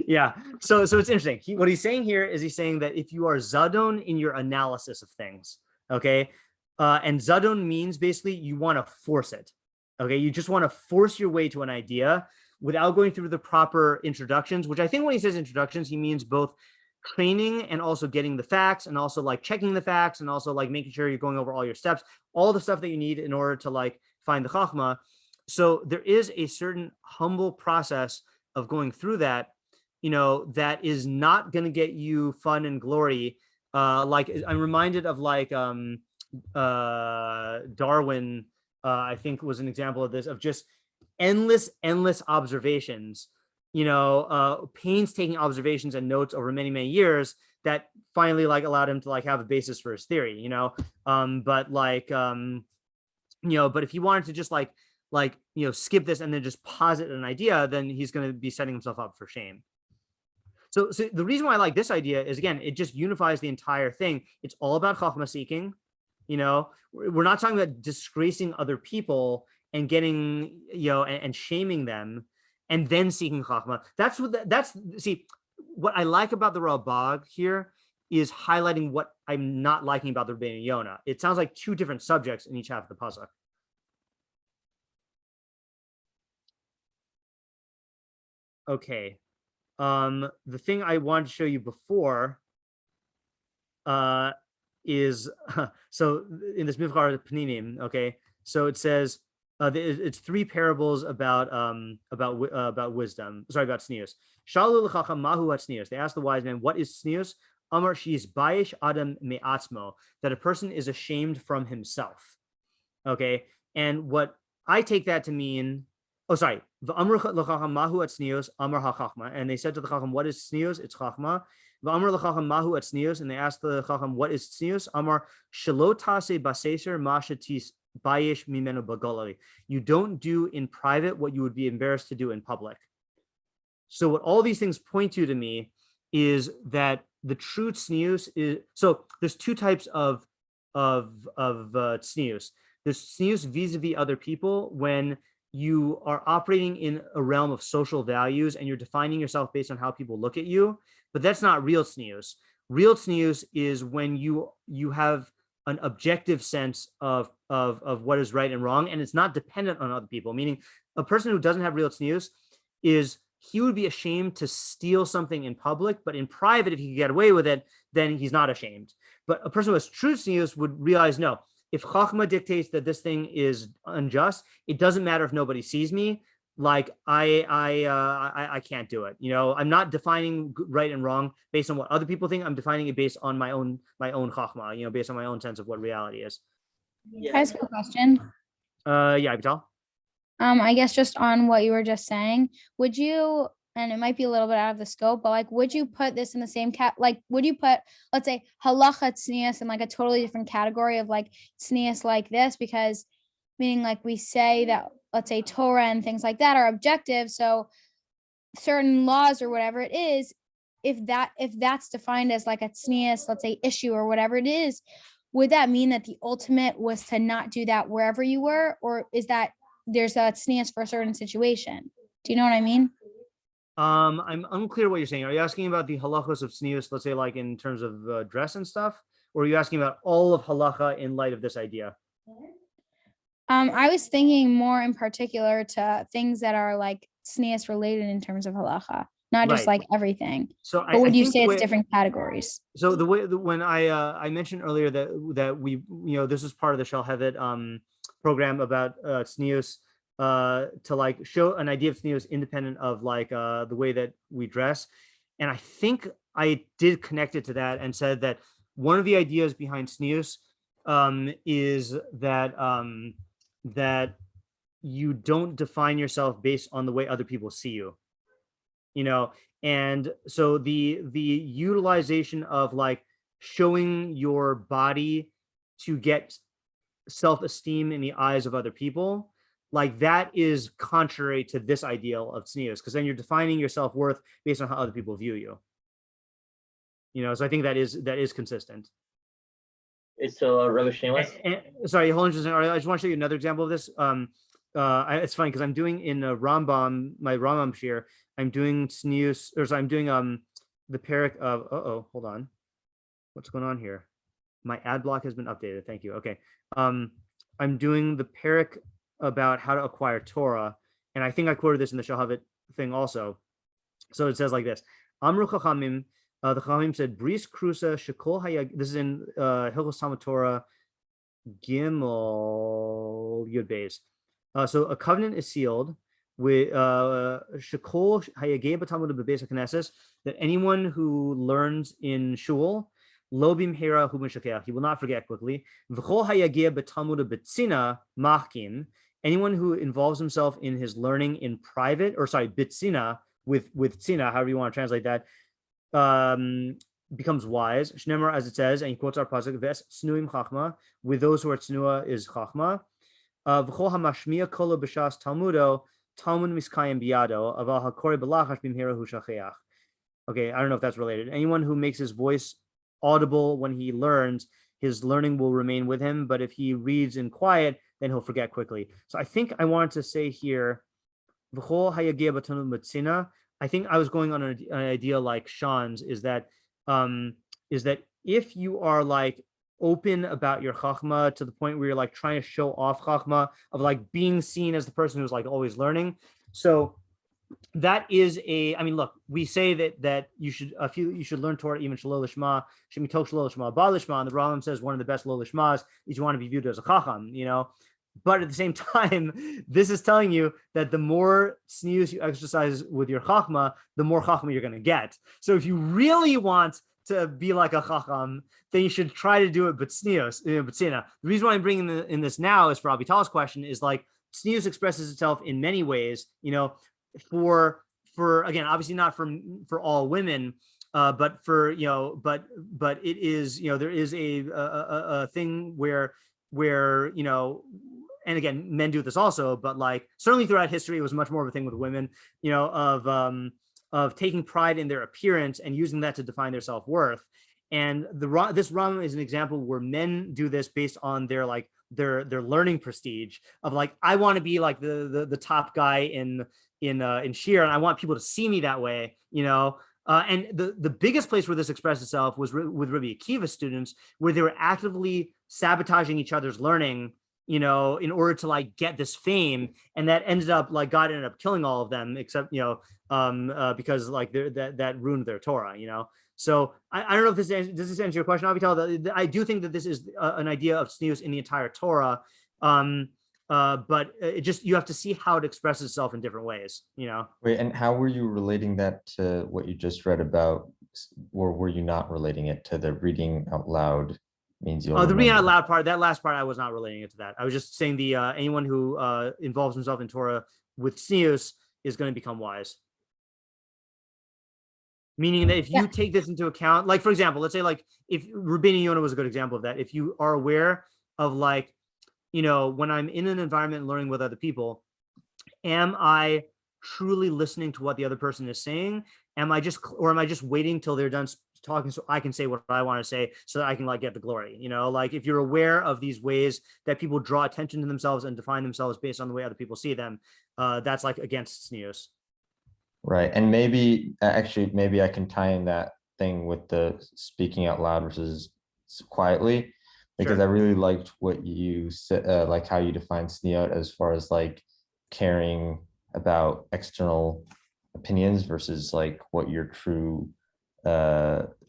S1: Yeah, so it's interesting. What he's saying here is he's saying that if you are zadon in your analysis of things, okay, and zadon means basically you want to force it. Okay, you just want to force your way to an idea without going through the proper introductions, which I think when he says introductions, he means both training and also getting the facts and also like checking the facts and also like making sure you're going over all your steps, all the stuff that you need in order to like find the chochmah. So there is a certain humble process of going through that. that is not going to get you fun and glory. Like I'm reminded of like Darwin, I think was an example of this, of just endless observations, painstaking observations and notes over many years that finally like allowed him to like have a basis for his theory, but if he wanted to just skip this and then just posit an idea, then he's going to be setting himself up for shame. So the reason why I like this idea is, again, it just unifies the entire thing. It's all about chochmah seeking. We're not talking about disgracing other people and getting, and shaming them and then seeking chochmah. See, what I like about the Ralbag here is highlighting what I'm not liking about the Rבינו Yona. It sounds like two different subjects in each half of the pasuk. Okay. The thing I wanted to show you before is so in this Mivchar Paninim, okay, so it says it's three parables about wisdom. Sorry, about Tznius. Shalu l'chacham mahu tznius. They asked the wise man, "What is Tznius?" Amar she's bayish adam me'atzmo, that a person is ashamed from himself. Okay, and what I take that to mean. Oh, sorry. And they said to the chacham, "What is tznius?" It's chochmah. And they asked the chacham, "What is tznius?" Amar shalotase baseser mashatis bayish mimenu bagolari. You don't do in private what you would be embarrassed to do in public. So what all these things point to me is that the true tznius is. So there's two types of tznius. There's tznius vis-a-vis other people when you are operating in a realm of social values and you're defining yourself based on how people look at you, but that's not real tznius. Real tznius is when you have an objective sense of what is right and wrong, and it's not dependent on other people. Meaning, a person who doesn't have real tznius he would be ashamed to steal something in public, but in private, if he could get away with it, then he's not ashamed. But a person who has true tznius would realize, no, if chochmah dictates that this thing is unjust, it doesn't matter if nobody sees me. Like I can't do it. I'm not defining right and wrong based on what other people think. I'm defining it based on my own chochmah. Based on my own sense of what reality is.
S7: Can I ask a question?
S1: Yeah, Vital.
S7: I guess just on what you were just saying, would you, and it might be a little bit out of the scope, but like, would you put this in the same would you put, let's say, halacha tznius in like a totally different category of like tznius like this? Because meaning like we say that, let's say, Torah and things like that are objective. So certain laws or whatever it is, if that's defined as like a tznius, let's say, issue or whatever it is, would that mean that the ultimate was to not do that wherever you were? Or is that there's a tznius for a certain situation? Do you know what I mean?
S1: I'm unclear what you're saying. Are you asking about the halachos of tznius, let's say like in terms of dress and stuff? Or are you asking about all of halacha in light of this idea?
S7: I was thinking more in particular to things that are like tznius related in terms of halacha, not just like everything.
S1: So
S7: but would you say it's different categories?
S1: So the way when I mentioned earlier that we this is part of the Shalhevet program about tznius to like show an idea of tznius independent of like the way that we dress, and I think I did connect it to that and said that one of the ideas behind tznius is that you don't define yourself based on the way other people see you, and so the utilization of like showing your body to get self-esteem in the eyes of other people, like that is contrary to this ideal of tznius, because then you're defining your self-worth based on how other people view you. So I think that is consistent.
S3: So Rabbi Shameless.
S1: Sorry, hold on just a second. I just want to show you another example of this. It's funny because I'm doing in Rambam, my Rambam shir, I'm doing tznius, or sorry, I'm doing the parak of hold on. What's going on here? My ad block has been updated. Thank you. Okay. I'm doing the parak about how to acquire Torah, and I think I quoted this in the Shahavit thing also. So it says like this: Amru Chachamim, the Chachamim said, "Bris Krusa Shekol Hayag." This is in Hilchos Talmud Torah Gimel Yud Beis. So a covenant is sealed with shekol hayageh b'talmud b'beis hakneses, that anyone who learns in shul, lo bimhera hu mishakeach, he will not forget quickly. V'chol hayageh b'talmud b'tzina machkin, anyone who involves himself in his learning in private, or sorry, b'tzina, with tzina, however you want to translate that, becomes wise. Shnemar, as it says, and he quotes our pasuk, "Ves snuim chochmah," with those who are tzniua is chochmah. V'chol hamashmiya kolo b'shas talmudo talmud miskayim biyado aval hakore b'lachash bimhera hu shacheach. Okay, I don't know if that's related. Anyone who makes his voice audible when he learns, his learning will remain with him. But if he reads in quiet, then he'll forget quickly. So I think I wanted to say here, v'chol hayageh b'talmud b'tzina. I think I was going on an idea like Sean's, is that if you are like open about your chochmah to the point where you're like trying to show off chochmah, of like being seen as the person who's like always learning. So that is I mean, look, we say that you should learn Torah even shelo lishma, shemitoch shelo lishma ba lishma, and the Rambam says one of the best lo lishmas is you want to be viewed as a chacham, you know. But at the same time, this is telling you that the more tznius you exercise with your chochmah, the more chochmah you're going to get. So if you really want to be like a chacham, then you should try to do it, but tznius, but tzina. The reason why I'm bringing in this now is for Avital's question, is like tznius expresses itself in many ways, you know, for again, obviously not for all women, but for, you know, but it is, you know, there is a thing where, you know, and again, men do this also, but like certainly throughout history, it was much more of a thing with women, you know, of taking pride in their appearance and using that to define their self-worth. And this Rambam is an example where men do this based on their like their learning prestige of like, I want to be like the top guy in Shiur, and I want people to see me that way, you know. And the biggest place where this expressed itself was with Rabbi Akiva students, where they were actively sabotaging each other's learning, you know, in order to like get this fame, and that ended up like God ended up killing all of them, except, you know, because like that ruined their Torah, you know. So I don't know if does this answer your question, Avital? I do think that this is an idea of tznius in the entire Torah, but it just, you have to see how it expresses itself in different ways, you know.
S8: Wait, and how were you relating that to what you just read about, or were you not relating it to the reading out loud means you'll
S1: the reading out
S8: remember?
S1: loud part, that last part, I was not relating it to that. I was just saying the anyone who involves himself in Torah with tznius is going to become wise. Meaning that if you take this into account, like for example, let's say like if Rביnu Yona was a good example of that. If you are aware of like, you know, when I'm in an environment learning with other people, am I truly listening to what the other person is saying? Am I just waiting till they're done talking so I can say what I want to say so that I can like get the glory? You know, like if you're aware of these ways that people draw attention to themselves and define themselves based on the way other people see them, that's like against tznius.
S8: Right. And maybe actually, maybe I can tie in that thing with the speaking out loud versus quietly, because
S1: Sure.
S8: I really liked what you said, like how you define tzniut as far as like caring about external opinions versus like what you're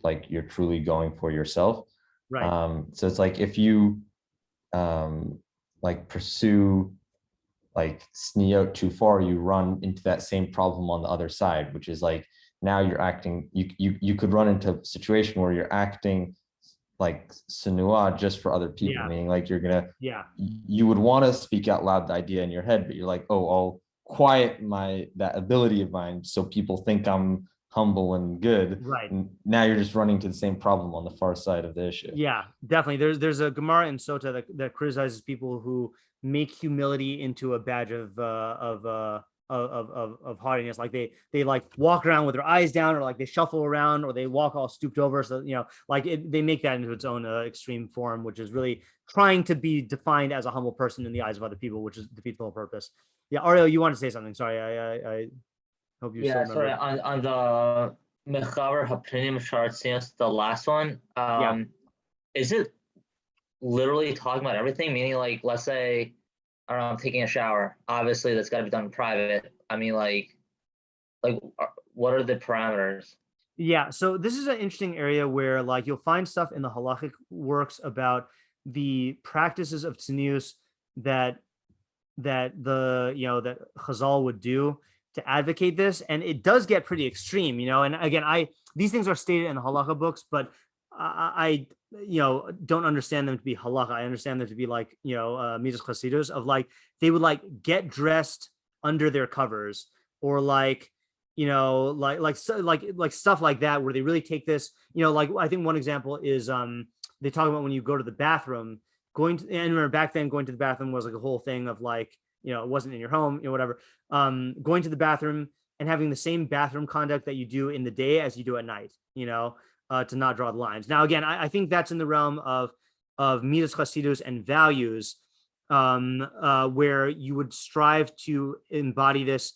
S8: like you're truly going for yourself.
S1: Right.
S8: So it's like if you like pursue like tzniut too far, you run into that same problem on the other side, which is like now you're acting, you could run into a situation where you're acting like tznua just for other people,
S1: Yeah.
S8: meaning like you're gonna,
S1: Yeah.
S8: you would want to speak out loud the idea in your head, but you're like, oh, I'll quiet that ability of mine so people think I'm humble and good.
S1: Right.
S8: And now you're just running to the same problem on the far side of the issue.
S1: Yeah, definitely. There's a Gemara in Sota that criticizes people who make humility into a badge of haughtiness. Like they like walk around with their eyes down, or like they shuffle around, or they walk all stooped over. So, you know, like they make that into its own extreme form, which is really trying to be defined as a humble person in the eyes of other people, which is defeats the whole purpose. Yeah, Ariel, you want to say something? Sorry, I hope you still remember.
S3: Sorry, on the מבחר הפנינים tznius, the last one, is it literally talking about everything? Meaning, like, let's say, I don't know, I'm taking a shower. Obviously, that's got to be done in private. I mean, like, what are the parameters?
S1: Yeah, so this is an interesting area where like you'll find stuff in the halachic works about the practices of tznius that that Chazal would do to advocate this, and it does get pretty extreme, and again, these things are stated in the halacha books, but I don't understand them to be halacha. I understand them to be like midas chasidus, of like they would like get dressed under their covers, or like like stuff like that, where they really take this, like I think one example is they talk about when you go to the bathroom, and remember back then going to the bathroom was like a whole thing of like, it wasn't in your home, whatever. Going to the bathroom and having the same bathroom conduct that you do in the day as you do at night, to not draw the lines. Now, again, I think that's in the realm of midas chasidus and values, where you would strive to embody this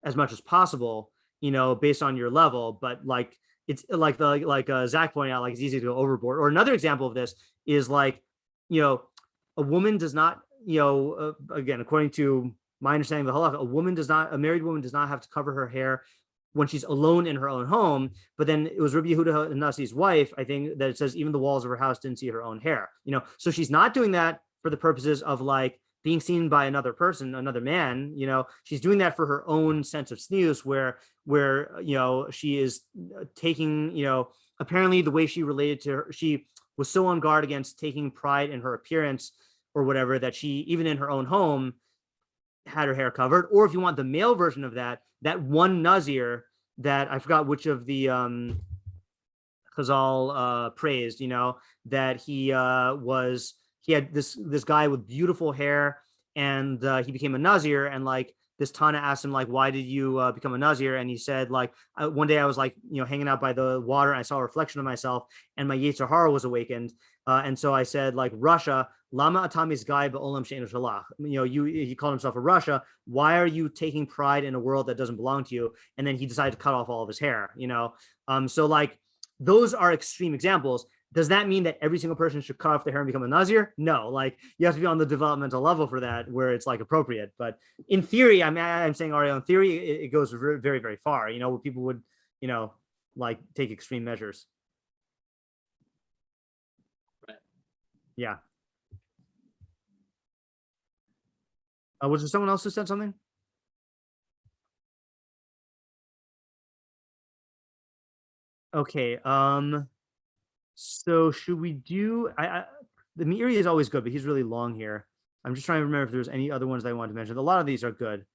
S1: as much as possible, based on your level. But like, it's like Zach pointed out, like it's easy to go overboard. Or another example of this is like, a woman does not, again, according to my understanding of the halacha, a married woman does not have to cover her hair when she's alone in her own home. But then it was Rabbi Yehuda Nasi's wife, I think, that it says even the walls of her house didn't see her own hair, so she's not doing that for the purposes of like being seen by another person, another man. She's doing that for her own sense of tznius, where she is taking, apparently the way she related to her, she was so on guard against taking pride in her appearance or whatever, that she, even in her own home, had her hair covered. Or if you want the male version of that one Nazir that I forgot which of the Chazal praised, that he had this guy with beautiful hair, and he became a Nazir, and like this Tana asked him, like, why did you become a Nazir? And he said, like, one day I was like, hanging out by the water, and I saw a reflection of myself, and my Yetzer Hara was awakened. And so I said, like, Russia, Lama Atami's guy ba'olam she'enu shalach. He called himself a Russia. Why are you taking pride in a world that doesn't belong to you? And then he decided to cut off all of his hair, So like, those are extreme examples. Does that mean that every single person should cut off their hair and become a Nazir? No, like you have to be on the developmental level for that, where it's like appropriate. But in theory, I'm saying, Ariel, in theory, it goes very, very, very far, where people would, like take extreme measures.
S3: Right.
S1: Yeah. Was there someone else who said something? Okay. So should we do? The Meiri is always good, but he's really long here. I'm just trying to remember if there's any other ones that I wanted to mention. A lot of these are good.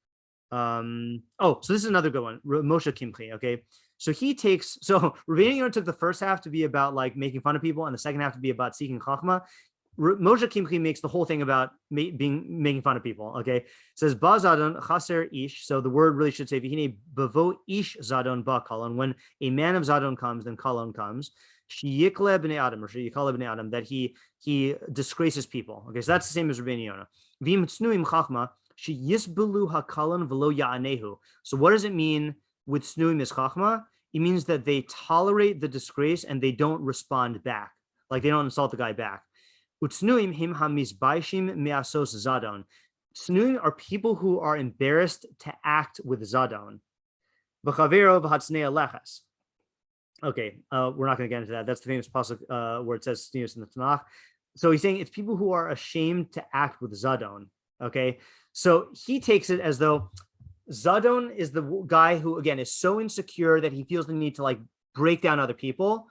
S1: So this is another good one. Moshe Kimchi. Okay. So Rבינו Yona took the first half to be about like making fun of people, and the second half to be about seeking chochmah. Moshe Kimchi makes the whole thing about making fun of people. Okay, it says ba zadon chaser ish. So the word really should say v'hine bavo ish zadon ba kalon. When a man of zadon comes, then kalon comes. Sheyikle b'nei adam, or sheyikale b'nei adam, that he disgraces people. Okay, so that's the same as Rבינו Yona. V'im tznuim chachma sheyisbelu hakalon v'lo ya'anehu. So what does it mean with tznuim is chachma? It means that they tolerate the disgrace and they don't respond back, like they don't insult the guy back. Utznuim him hamizbaishim me'asos zadon. Tznuim are people who are embarrassed to act with zadon. V'chavero v'hatznei lechas. Okay, we're not going to get into that. That's the famous pasuk where it says Tznius in the Tanakh. So he's saying it's people who are ashamed to act with zadon. Okay, so he takes it as though zadon is the guy who, again, is so insecure that he feels the need to like break down other people.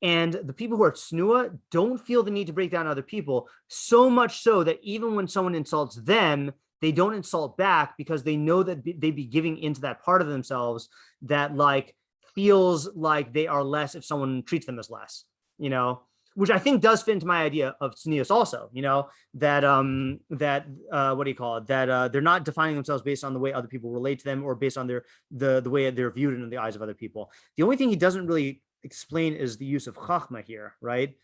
S1: And the people who are tznuah don't feel the need to break down other people, so much so that even when someone insults them, they don't insult back, because they know that they'd be giving into that part of themselves that like feels like they are less if someone treats them as less, which I think does fit into my idea of tznius also, that what do you call it? That they're not defining themselves based on the way other people relate to them, or based on the way they're viewed in the eyes of other people. The only thing he doesn't really explain is the use of chochmah here, right?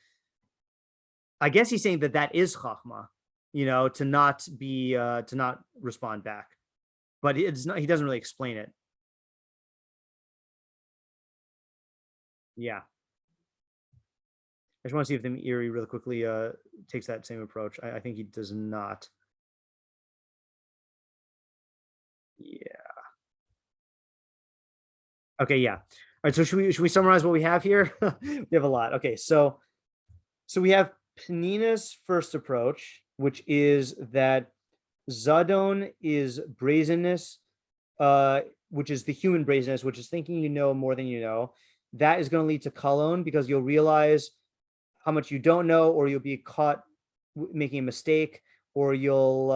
S1: I guess he's saying that is chochmah, to not respond back, but it's not. He doesn't really explain it. Yeah. I just want to see if the Meiri really quickly takes that same approach. I think he does not. Yeah. Okay, yeah. All right, so should we summarize what we have here? We have a lot. Okay, so we have Penina's first approach, which is that Zadon is brazenness, which is the human brazenness, which is thinking you know more than you know. That is going to lead to kalon because you'll realize how much you don't know, or you'll be caught making a mistake, or you'll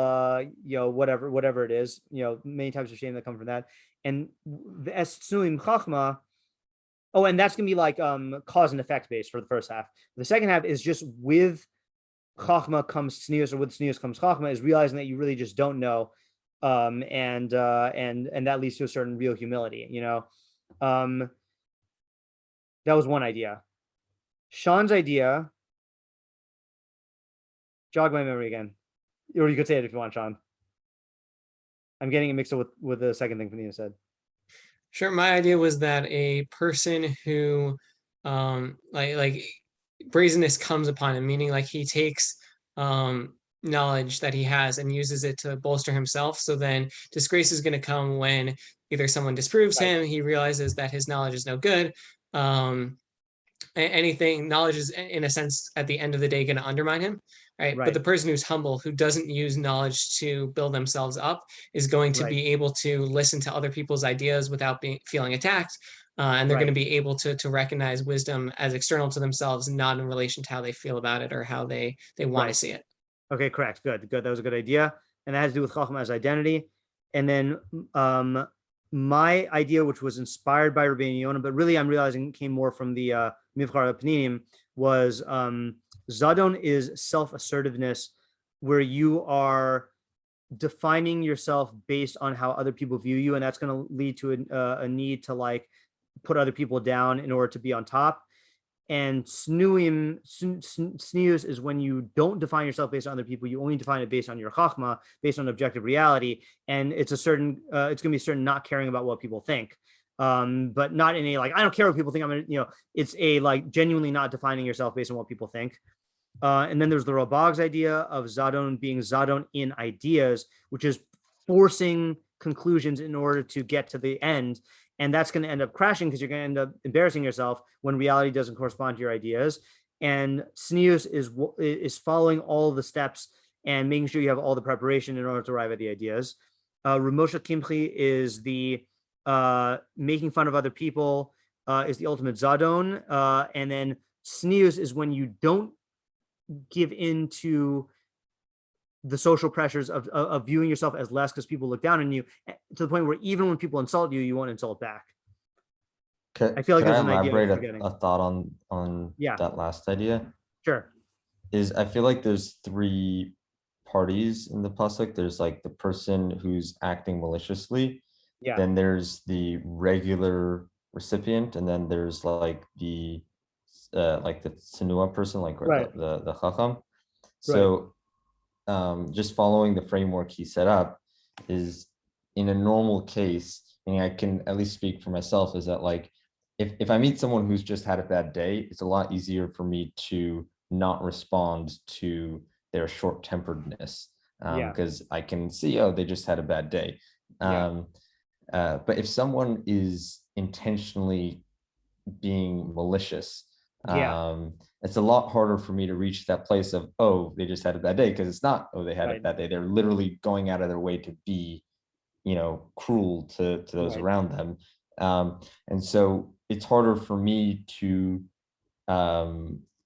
S1: whatever it is, many types of shame that come from that. And the tzniuim chochmah. Oh, and that's gonna be like cause and effect based for the first half. The second half is just with chochmah comes tznius, or with tznius comes chochmah, is realizing that you really just don't know, and that leads to a certain real humility. That was one idea. Sean's idea. Jog my memory again, or you could say it if you want, Sean. I'm getting it mixed up with the second thing Penina said.
S6: Sure. My idea was that a person who like brazenness comes upon him, meaning like he takes knowledge that he has and uses it to bolster himself. So then disgrace is going to come when either someone disproves him, he realizes that his knowledge is no good. Anything knowledge is in a sense at the end of the day going to undermine him. Right. But the person who's humble, who doesn't use knowledge to build themselves up, is going to be able to listen to other people's ideas without feeling attacked. And they're going to be able to recognize wisdom as external to themselves, not in relation to how they feel about it or how they want to see it.
S1: Okay, correct. Good. That was a good idea. And that has to do with chochmah as identity. And then my idea, which was inspired by Rבינו Yona, but really I'm realizing came more from the מבחר הפנינים, was Zadon is self-assertiveness, where you are defining yourself based on how other people view you, and that's going to lead to a need to like put other people down in order to be on top. And tznius is when you don't define yourself based on other people, you only define it based on your chochmah, based on objective reality, and it's it's going to be a certain not caring about what people think. But not in a like I don't care what people think. It's a like genuinely not defining yourself based on what people think. And then there's the Rabag's idea of Zadon being Zadon in ideas, which is forcing conclusions in order to get to the end. And that's going to end up crashing because you're going to end up embarrassing yourself when reality doesn't correspond to your ideas. And Tznius is following all the steps and making sure you have all the preparation in order to arrive at the ideas. Ramosha Kimchi is the making fun of other people, is the ultimate Zadon. And then Tznius is when you don't give into the social pressures of viewing yourself as less because people look down on you, to the point where even when people insult you, you won't insult back. I feel like there's an idea.
S8: A thought on that last idea.
S1: Sure.
S8: I feel like there's three parties in the pasuk. There's like the person who's acting maliciously. Yeah. Then there's the regular recipient, and then there's like the tzniua person, like the chacham. So just following the framework he set up is, in a normal case, and I can at least speak for myself, is that like if I meet someone who's just had a bad day, it's a lot easier for me to not respond to their short-temperedness, because I can see, oh, they just had a bad day. But if someone is intentionally being malicious, it's a lot harder for me to reach that place of, oh, they just had a bad day, because it's not, oh, they had a bad day. They're literally going out of their way to be, cruel to those around them. And so it's harder for me to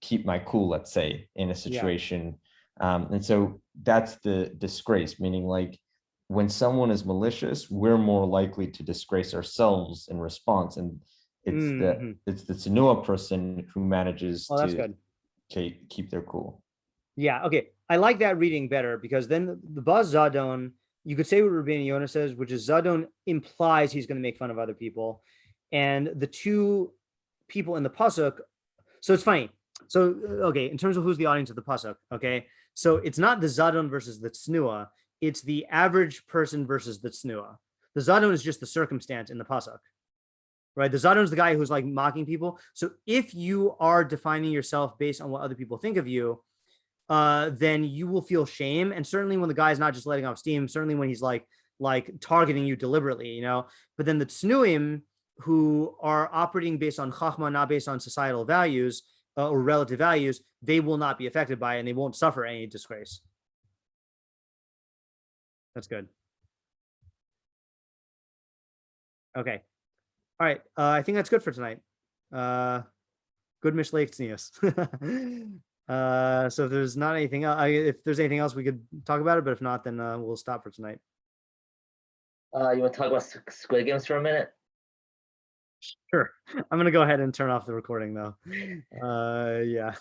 S8: keep my cool, let's say, in a situation. And so that's the disgrace, meaning like when someone is malicious, we're more likely to disgrace ourselves in response. And it's the tzniua person who manages to keep their cool.
S1: Yeah, okay. I like that reading better, because then the buzz Zadon, you could say what Rבינו Yona says, which is Zadon implies he's going to make fun of other people. And the two people in the pasuk, so it's funny. So, okay, in terms of who's the audience of the pasuk, okay, so it's not the Zadon versus the tzniua, it's the average person versus the tzniua. The Zadon is just the circumstance in the pasuk. Right, the Zadon is the guy who's like mocking people. So if you are defining yourself based on what other people think of you, then you will feel shame. And certainly when the guy's not just letting off steam, certainly when he's like targeting you deliberately, But then the tznuim, who are operating based on chochmah, not based on societal values or relative values, they will not be affected by it, and they won't suffer any disgrace. That's good. Okay. All right. I think that's good for tonight. Good Mishleic Tznius. So if there's not anything else, if there's anything else, we could talk about it. But if not, then we'll stop for tonight.
S3: You want to talk about Squid Games for a minute?
S1: Sure. I'm gonna go ahead and turn off the recording though. Yeah.